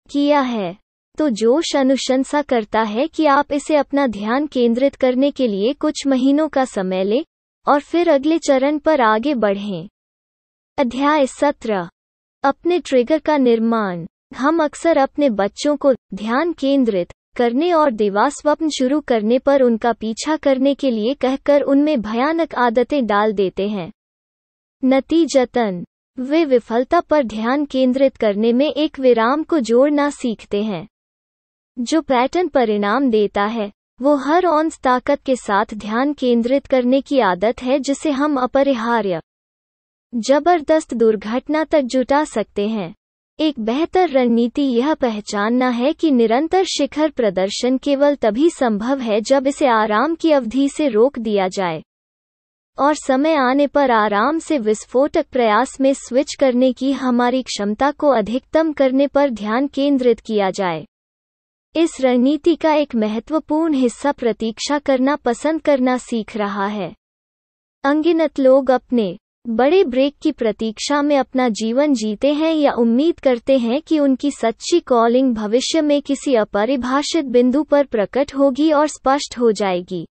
किया है, तो जोश अनुशंसा करता है कि आप इसे अपना ध्यान केंद्रित करने के लिए कुछ महीनों का समय लें और फिर अगले चरण पर आगे बढ़ें। अध्याय 17 अपने ट्रिगर का निर्माण। हम अक्सर अपने बच्चों को ध्यान केंद्रित करने और दिवास्वप्न शुरू करने पर उनका पीछा करने के लिए कहकर उनमें भयानक आदतें डाल देते हैं। नतीजतन वे विफलता पर ध्यान केंद्रित करने में एक विराम को जोड़ना सीखते हैं। जो पैटर्न परिणाम देता है, वो हर औंस ताकत के साथ ध्यान केंद्रित करने की आदत है जिसे हम अपरिहार्य जबरदस्त दुर्घटना तक जुटा सकते हैं। एक बेहतर रणनीति यह पहचानना है कि निरंतर शिखर प्रदर्शन केवल तभी संभव है जब इसे आराम की अवधि से रोक दिया जाए और समय आने पर आराम से विस्फोटक प्रयास में स्विच करने की हमारी क्षमता को अधिकतम करने पर ध्यान केंद्रित किया जाए। इस रणनीति का एक महत्वपूर्ण हिस्सा प्रतीक्षा करना पसंद करना सीख रहा है। अनगिनत लोग अपने बड़े ब्रेक की प्रतीक्षा में अपना जीवन जीते हैं या उम्मीद करते हैं कि उनकी सच्ची कॉलिंग भविष्य में किसी अपरिभाषित बिंदु पर प्रकट होगी और स्पष्ट हो जाएगी।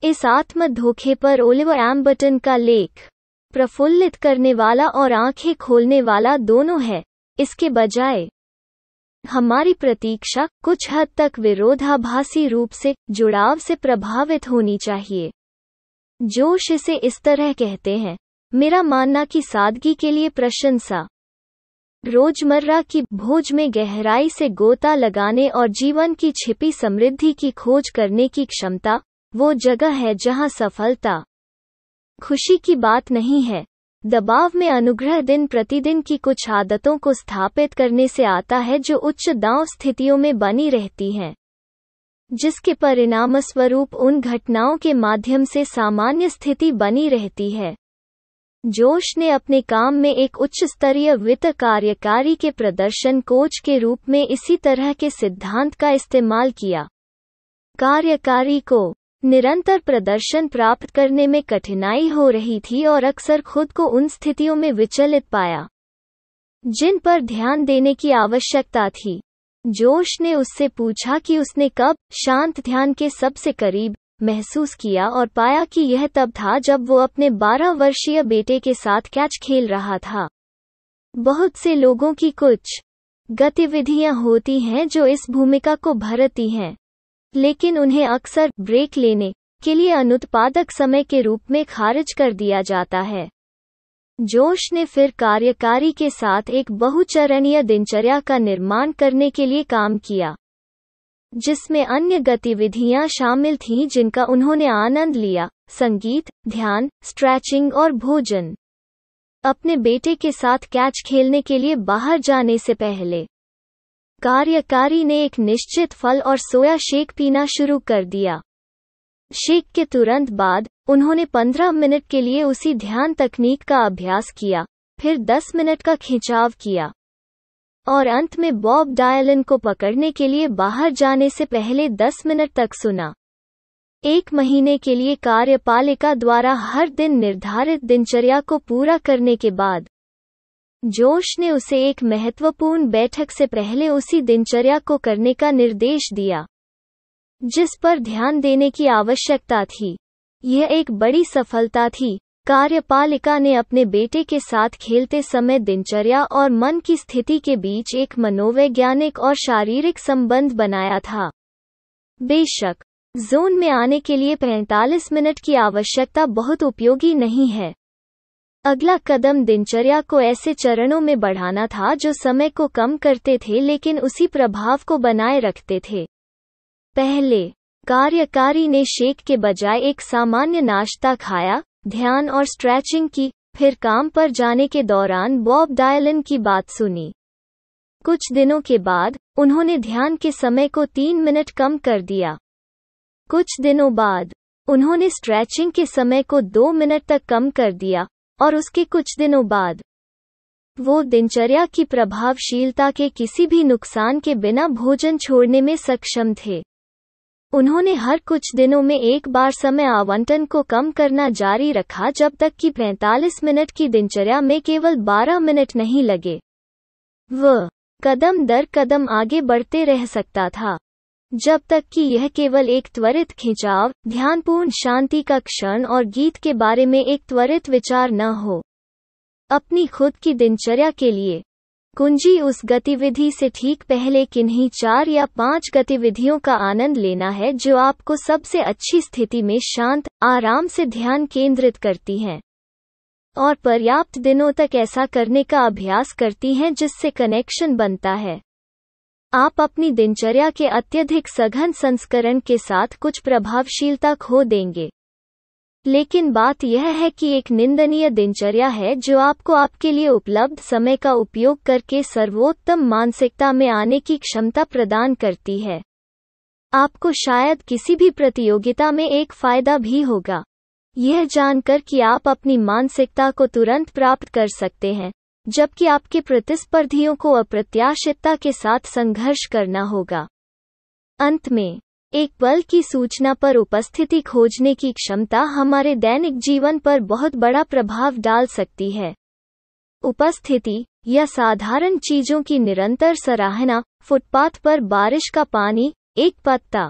इस आत्म धोखे पर ओलिवर एम्बर्टन का लेख प्रफुल्लित करने वाला और आंखें खोलने वाला दोनों है। इसके बजाय हमारी प्रतीक्षा कुछ हद तक विरोधाभासी रूप से जुड़ाव से प्रभावित होनी चाहिए। जोश इसे इस तरह कहते हैं, मेरा मानना कि सादगी के लिए प्रशंसा, रोजमर्रा की भोज में गहराई से गोता लगाने और जीवन की छिपी समृद्धि की खोज करने की क्षमता, वो जगह है जहां सफलता खुशी की बात नहीं है। दबाव में अनुग्रह दिन प्रतिदिन की कुछ आदतों को स्थापित करने से आता है जो उच्च दांव स्थितियों में बनी रहती हैं, जिसके परिणामस्वरूप उन घटनाओं के माध्यम से सामान्य स्थिति बनी रहती है। जोश ने अपने काम में एक उच्च स्तरीय वित्त कार्यकारी के प्रदर्शन कोच के रूप में इसी तरह के सिद्धांत का इस्तेमाल किया। कार्यकारी को निरंतर प्रदर्शन प्राप्त करने में कठिनाई हो रही थी और अक्सर खुद को उन स्थितियों में विचलित पाया जिन पर ध्यान देने की आवश्यकता थी। जोश ने उससे पूछा कि उसने कब शांत ध्यान के सबसे करीब महसूस किया और पाया कि यह तब था जब वो अपने 12 वर्षीय बेटे के साथ कैच खेल रहा था। बहुत से लोगों की कुछ गतिविधियां होती हैं जो इस भूमिका को भरती हैं, लेकिन उन्हें अक्सर ब्रेक लेने के लिए अनुत्पादक समय के रूप में खारिज कर दिया जाता है। जोश ने फिर कार्यकारी के साथ एक बहुचरणीय दिनचर्या का निर्माण करने के लिए काम किया, जिसमें अन्य गतिविधियां शामिल थीं जिनका उन्होंने आनंद लिया: संगीत, ध्यान, स्ट्रेचिंग और भोजन। अपने बेटे के साथ कैच खेलने के लिए बाहर जाने से पहले कार्यकारी ने एक निश्चित फल और सोया शेक पीना शुरू कर दिया। शेक के तुरंत बाद उन्होंने 15 मिनट के लिए उसी ध्यान तकनीक का अभ्यास किया, फिर 10 मिनट का खिंचाव किया और अंत में बॉब डायलन को पकड़ने के लिए बाहर जाने से पहले 10 मिनट तक सुना। 1 महीने के लिए कार्यपालिका द्वारा हर दिन निर्धारित दिनचर्या को पूरा करने के बाद जोश ने उसे एक महत्वपूर्ण बैठक से पहले उसी दिनचर्या को करने का निर्देश दिया जिस पर ध्यान देने की आवश्यकता थी। यह एक बड़ी सफलता थी। कार्यपालिका ने अपने बेटे के साथ खेलते समय दिनचर्या और मन की स्थिति के बीच एक मनोवैज्ञानिक और शारीरिक संबंध बनाया था। बेशक जोन में आने के लिए 45 मिनट की आवश्यकता बहुत उपयोगी नहीं है। अगला कदम दिनचर्या को ऐसे चरणों में बढ़ाना था जो समय को कम करते थे लेकिन उसी प्रभाव को बनाए रखते थे। पहले कार्यकारी ने शेक के बजाय एक सामान्य नाश्ता खाया, ध्यान और स्ट्रेचिंग की, फिर काम पर जाने के दौरान बॉब डायलन की बात सुनी। कुछ दिनों के बाद उन्होंने ध्यान के समय को 3 मिनट कम कर दिया। कुछ दिनों बाद उन्होंने स्ट्रेचिंग के समय को 2 मिनट तक कम कर दिया और उसके कुछ दिनों बाद वो दिनचर्या की प्रभावशीलता के किसी भी नुकसान के बिना भोजन छोड़ने में सक्षम थे। उन्होंने हर कुछ दिनों में एक बार समय आवंटन को कम करना जारी रखा जब तक कि 45 मिनट की दिनचर्या में केवल 12 मिनट नहीं लगे। वह कदम दर कदम आगे बढ़ते रह सकता था जब तक कि यह केवल एक त्वरित खिंचाव, ध्यानपूर्ण शांति का क्षण और गीत के बारे में एक त्वरित विचार न हो। अपनी खुद की दिनचर्या के लिए कुंजी उस गतिविधि से ठीक पहले किन्हीं 4 या 5 गतिविधियों का आनंद लेना है जो आपको सबसे अच्छी स्थिति में शांत, आराम से ध्यान केंद्रित करती हैं और पर्याप्त दिनों तक ऐसा करने का अभ्यास करती हैं जिससे कनेक्शन बनता है। आप अपनी दिनचर्या के अत्यधिक सघन संस्करण के साथ कुछ प्रभावशीलता खो देंगे। लेकिन बात यह है कि एक निंदनीय दिनचर्या है जो आपको आपके लिए उपलब्ध समय का उपयोग करके सर्वोत्तम मानसिकता में आने की क्षमता प्रदान करती है। आपको शायद किसी भी प्रतियोगिता में एक फायदा भी होगा, यह जानकर कि आप अपनी मानसिकता को तुरंत प्राप्त कर सकते हैं, जबकि आपके प्रतिस्पर्धियों को अप्रत्याशितता के साथ संघर्ष करना होगा। अंत में एक पल की सूचना पर उपस्थिति खोजने की क्षमता हमारे दैनिक जीवन पर बहुत बड़ा प्रभाव डाल सकती है। उपस्थिति या साधारण चीजों की निरंतर सराहना, फुटपाथ पर बारिश का पानी, एक पत्ता,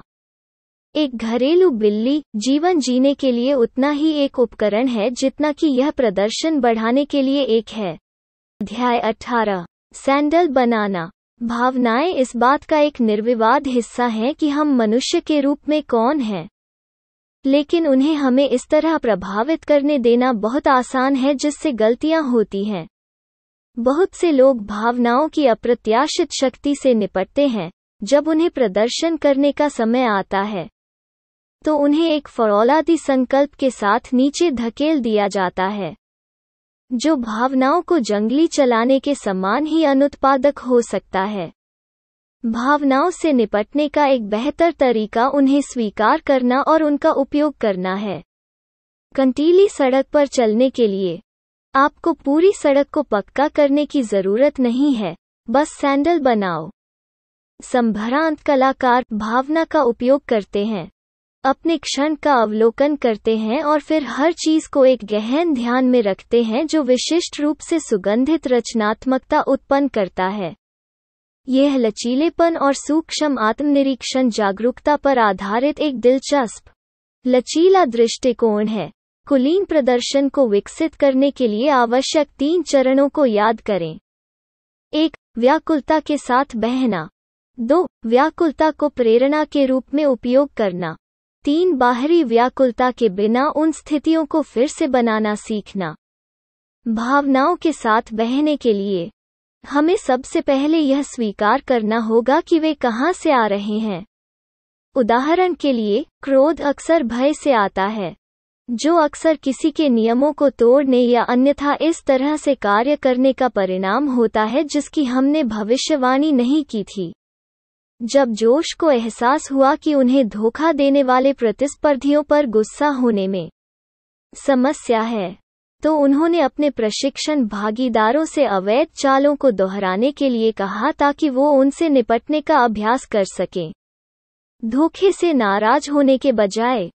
एक घरेलू बिल्ली, जीवन जीने के लिए उतना ही एक उपकरण है जितना कि यह प्रदर्शन बढ़ाने के लिए एक है। अध्याय 18 सैंडल बनाना। भावनाएं इस बात का एक निर्विवाद हिस्सा हैं कि हम मनुष्य के रूप में कौन हैं, लेकिन उन्हें हमें इस तरह प्रभावित करने देना बहुत आसान है जिससे गलतियां होती हैं। बहुत से लोग भावनाओं की अप्रत्याशित शक्ति से निपटते हैं। जब उन्हें प्रदर्शन करने का समय आता है तो उन्हें एक फौलादी संकल्प के साथ नीचे धकेल दिया जाता है, जो भावनाओं को जंगली चलाने के समान ही अनुत्पादक हो सकता है। भावनाओं से निपटने का एक बेहतर तरीका उन्हें स्वीकार करना और उनका उपयोग करना है। कंटीली सड़क पर चलने के लिए आपको पूरी सड़क को पक्का करने की जरूरत नहीं है, बस सैंडल बनाओ। संभ्रांत कलाकार भावना का उपयोग करते हैं, अपने क्षण का अवलोकन करते हैं और फिर हर चीज को एक गहन ध्यान में रखते हैं जो विशिष्ट रूप से सुगंधित रचनात्मकता उत्पन्न करता है। यह लचीलेपन और सूक्ष्म आत्मनिरीक्षण जागरूकता पर आधारित एक दिलचस्प लचीला दृष्टिकोण है। कुलीन प्रदर्शन को विकसित करने के लिए आवश्यक 3 चरणों को याद करें। 1. व्याकुलता के साथ बहना। 2. व्याकुलता को प्रेरणा के रूप में उपयोग करना। 3. बाहरी व्याकुलता के बिना उन स्थितियों को फिर से बनाना सीखना। भावनाओं के साथ बहने के लिए हमें सबसे पहले यह स्वीकार करना होगा कि वे कहां से आ रहे हैं। उदाहरण के लिए, क्रोध अक्सर भय से आता है, जो अक्सर किसी के नियमों को तोड़ने या अन्यथा इस तरह से कार्य करने का परिणाम होता है जिसकी हमने भविष्यवाणी नहीं की थी। जब जोश को एहसास हुआ कि उन्हें धोखा देने वाले प्रतिस्पर्धियों पर गुस्सा होने में समस्या है, तो उन्होंने अपने प्रशिक्षण भागीदारों से अवैध चालों को दोहराने के लिए कहा ताकि वो उनसे निपटने का अभ्यास कर सकें। धोखे से नाराज होने के बजाय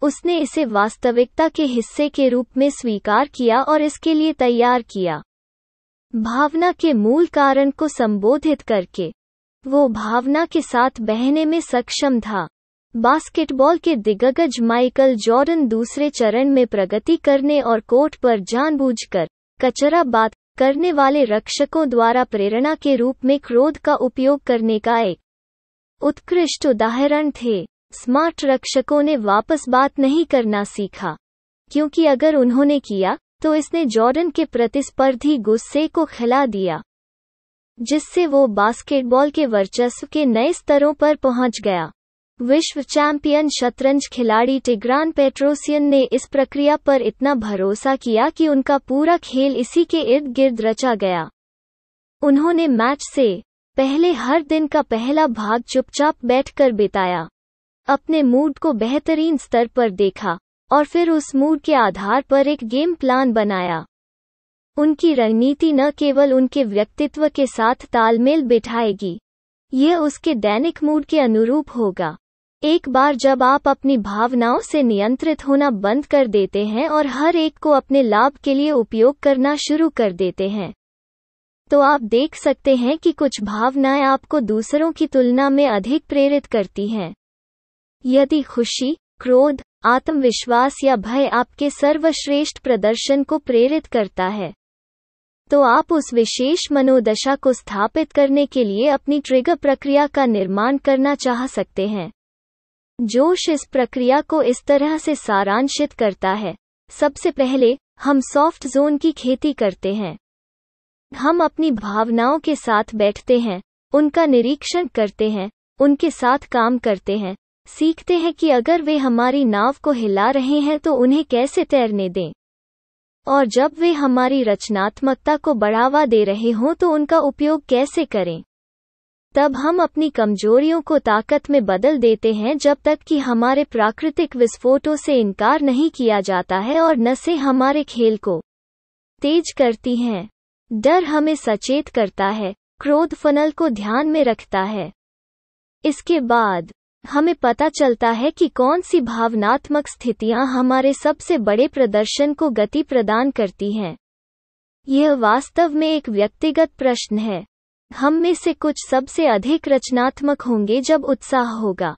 उसने इसे वास्तविकता के हिस्से के रूप में स्वीकार किया और इसके लिए तैयार किया। भावना के मूल कारण को संबोधित करके वो भावना के साथ बहने में सक्षम था। बास्केटबॉल के दिग्गज माइकल जॉर्डन दूसरे चरण में प्रगति करने और कोर्ट पर जानबूझकर कचरा बात करने वाले रक्षकों द्वारा प्रेरणा के रूप में क्रोध का उपयोग करने का एक उत्कृष्ट उदाहरण थे। स्मार्ट रक्षकों ने वापस बात नहीं करना सीखा, क्योंकि अगर उन्होंने किया तो इसने जॉर्डन के प्रतिस्पर्धी गुस्से को खिला दिया, जिससे वो बास्केटबॉल के वर्चस्व के नए स्तरों पर पहुंच गया। विश्व चैंपियन शतरंज खिलाड़ी टिग्रान पेट्रोसियन ने इस प्रक्रिया पर इतना भरोसा किया कि उनका पूरा खेल इसी के इर्द गिर्द रचा गया। उन्होंने मैच से पहले हर दिन का पहला भाग चुपचाप बैठकर बिताया, अपने मूड को बेहतरीन स्तर पर देखा और फिर उस मूड के आधार पर एक गेम प्लान बनाया। उनकी रणनीति न केवल उनके व्यक्तित्व के साथ तालमेल बिठाएगी, यह उसके दैनिक मूड के अनुरूप होगा। एक बार जब आप अपनी भावनाओं से नियंत्रित होना बंद कर देते हैं और हर एक को अपने लाभ के लिए उपयोग करना शुरू कर देते हैं, तो आप देख सकते हैं कि कुछ भावनाएं आपको दूसरों की तुलना में अधिक प्रेरित करती हैं। यदि खुशी, क्रोध, आत्मविश्वास या भय आपके सर्वश्रेष्ठ प्रदर्शन को प्रेरित करता है, तो आप उस विशेष मनोदशा को स्थापित करने के लिए अपनी ट्रिगर प्रक्रिया का निर्माण करना चाह सकते हैं। जोश इस प्रक्रिया को इस तरह से सारांशित करता है। सबसे पहले, हम सॉफ्ट जोन की खेती करते हैं। हम अपनी भावनाओं के साथ बैठते हैं, उनका निरीक्षण करते हैं, उनके साथ काम करते हैं, सीखते हैं कि अगर वे हमारी नाव को हिला रहे हैं तो उन्हें कैसे तैरने दें, और जब वे हमारी रचनात्मकता को बढ़ावा दे रहे हों तो उनका उपयोग कैसे करें। तब हम अपनी कमजोरियों को ताकत में बदल देते हैं जब तक कि हमारे प्राकृतिक विस्फोटों से इनकार नहीं किया जाता है और नसें हमारे खेल को तेज करती हैं। डर हमें सचेत करता है, क्रोध फनल को ध्यान में रखता है। इसके बाद हमें पता चलता है कि कौन सी भावनात्मक स्थितियां हमारे सबसे बड़े प्रदर्शन को गति प्रदान करती हैं। यह वास्तव में एक व्यक्तिगत प्रश्न है। हम में से कुछ सबसे अधिक रचनात्मक होंगे जब उत्साह होगा,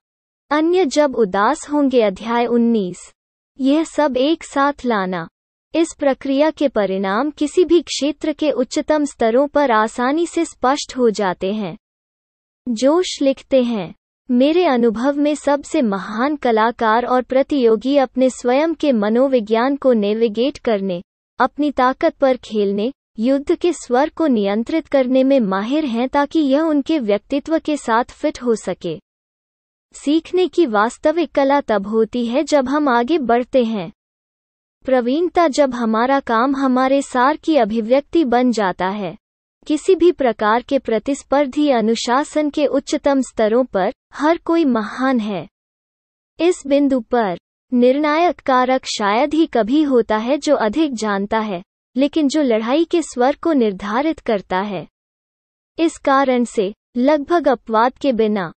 अन्य जब उदास होंगे। अध्याय 19। यह सब एक साथ लाना। इस प्रक्रिया के परिणाम किसी भी क्षेत्र के उच्चतम स्तरों पर आसानी से स्पष्ट हो जाते हैं। जोश लिखते हैं, मेरे अनुभव में सबसे महान कलाकार और प्रतियोगी अपने स्वयं के मनोविज्ञान को नेविगेट करने, अपनी ताकत पर खेलने, युद्ध के स्वर को नियंत्रित करने में माहिर हैं ताकि यह उनके व्यक्तित्व के साथ फिट हो सके। सीखने की वास्तविक कला तब होती है जब हम आगे बढ़ते हैं। प्रवीणता जब हमारा काम हमारे सार की अभिव्यक्ति बन जाता है। किसी भी प्रकार के प्रतिस्पर्धी अनुशासन के उच्चतम स्तरों पर हर कोई महान है। इस बिंदु पर निर्णायक कारक शायद ही कभी होता है जो अधिक जानता है, लेकिन जो लड़ाई के स्वर को निर्धारित करता है। इस कारण से लगभग अपवाद के बिना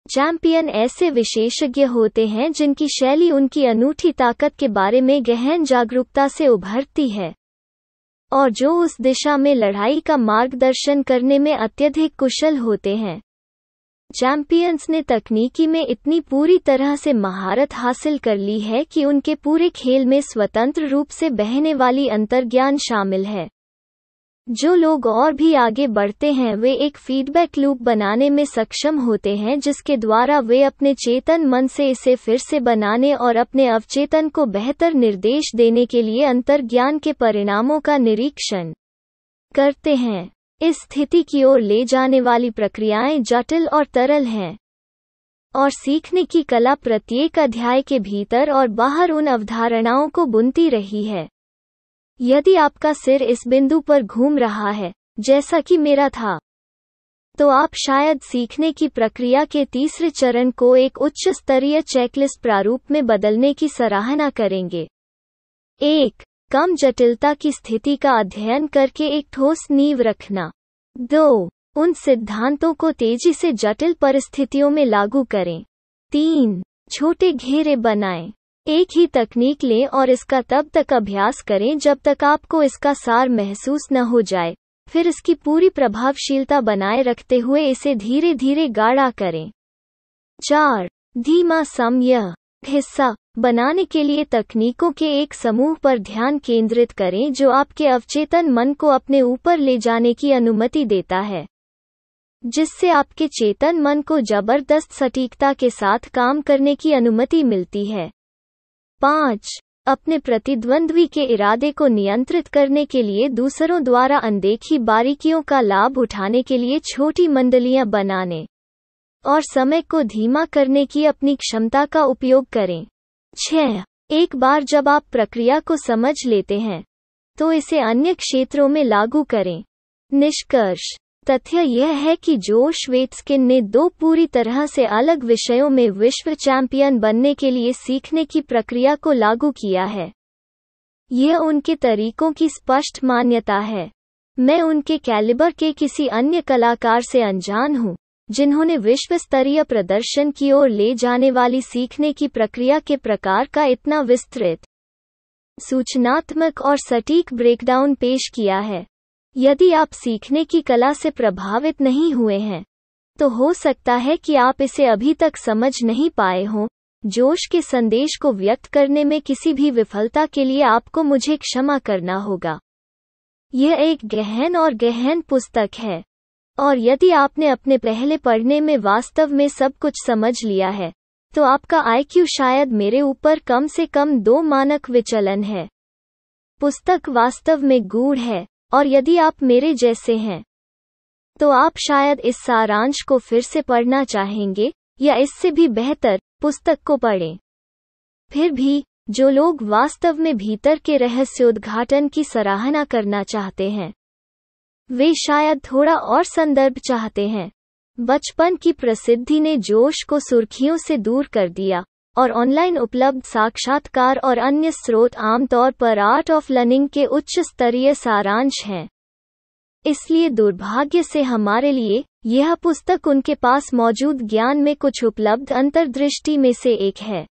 चैंपियन ऐसे विशेषज्ञ होते हैं जिनकी शैली उनकी अनूठी ताकत के बारे में गहन जागरूकता से उभरती है और जो उस दिशा में लड़ाई का मार्गदर्शन करने में अत्यधिक कुशल होते हैं। चैंपियंस ने तकनीकी में इतनी पूरी तरह से महारत हासिल कर ली है कि उनके पूरे खेल में स्वतंत्र रूप से बहने वाली अंतर्ज्ञान शामिल है। जो लोग और भी आगे बढ़ते हैं वे एक फीडबैक लूप बनाने में सक्षम होते हैं जिसके द्वारा वे अपने चेतन मन से इसे फिर से बनाने और अपने अवचेतन को बेहतर निर्देश देने के लिए अंतर्ज्ञान के परिणामों का निरीक्षण करते हैं। इस स्थिति की ओर ले जाने वाली प्रक्रियाएं जटिल और तरल हैं और सीखने की कला प्रत्येक अध्याय के भीतर और बाहर उन अवधारणाओं को बुनती रही है। यदि आपका सिर इस बिंदु पर घूम रहा है, जैसा कि मेरा था, तो आप शायद सीखने की प्रक्रिया के तीसरे चरण को एक उच्च स्तरीय चेकलिस्ट प्रारूप में बदलने की सराहना करेंगे। 1. कम जटिलता की स्थिति का अध्ययन करके एक ठोस नींव रखना। 2. उन सिद्धांतों को तेजी से जटिल परिस्थितियों में लागू करें। 3. छोटे घेरे बनाएं। एक ही तकनीक लें और इसका तब तक अभ्यास करें जब तक आपको इसका सार महसूस न हो जाए, फिर इसकी पूरी प्रभावशीलता बनाए रखते हुए इसे धीरे धीरे गाढ़ा करें। 4. धीमा यह हिस्सा बनाने के लिए तकनीकों के एक समूह पर ध्यान केंद्रित करें जो आपके अवचेतन मन को अपने ऊपर ले जाने की अनुमति देता है, जिससे आपके चेतन मन को जबरदस्त सटीकता के साथ काम करने की अनुमति मिलती है। 5. अपने प्रतिद्वंद्वी के इरादे को नियंत्रित करने के लिए दूसरों द्वारा अनदेखी बारीकियों का लाभ उठाने के लिए छोटी मंडलियां बनाने और समय को धीमा करने की अपनी क्षमता का उपयोग करें। 6. एक बार जब आप प्रक्रिया को समझ लेते हैं, तो इसे अन्य क्षेत्रों में लागू करें। निष्कर्ष: तथ्य यह है कि जोश वेत्सकिन ने 2 पूरी तरह से अलग विषयों में विश्व चैंपियन बनने के लिए सीखने की प्रक्रिया को लागू किया है। यह उनके तरीकों की स्पष्ट मान्यता है। मैं उनके कैलिबर के किसी अन्य कलाकार से अनजान हूँ, जिन्होंने विश्व स्तरीय प्रदर्शन की ओर ले जाने वाली सीखने की प्रक्रिया के प्रकार का इतना विस्तृत, सूचनात्मक और सटीक ब्रेकडाउन पेश किया है। यदि आप सीखने की कला से प्रभावित नहीं हुए हैं, तो हो सकता है कि आप इसे अभी तक समझ नहीं पाए हों। जोश के संदेश को व्यक्त करने में किसी भी विफलता के लिए आपको मुझे क्षमा करना होगा। यह एक गहन पुस्तक है, और यदि आपने अपने पहले पढ़ने में वास्तव में सब कुछ समझ लिया है, तो आपका IQ शायद मेरे ऊपर कम से कम 2 मानक विचलन है। पुस्तक वास्तव में गूढ़ है, और यदि आप मेरे जैसे हैं, तो आप शायद इस सारांश को फिर से पढ़ना चाहेंगे, या इससे भी बेहतर, पुस्तक को पढ़ें। फिर भी, जो लोग वास्तव में भीतर के रहस्योद्घाटन की सराहना करना चाहते हैं, वे शायद थोड़ा और संदर्भ चाहते हैं। बचपन की प्रसिद्धि ने जोश को सुर्खियों से दूर कर दिया, और ऑनलाइन उपलब्ध साक्षात्कार और अन्य स्रोत आमतौर पर आर्ट ऑफ लर्निंग के उच्च स्तरीय सारांश हैं। इसलिए दुर्भाग्य से हमारे लिए, यह पुस्तक उनके पास मौजूद ज्ञान में कुछ उपलब्ध अंतर्दृष्टि में से एक है।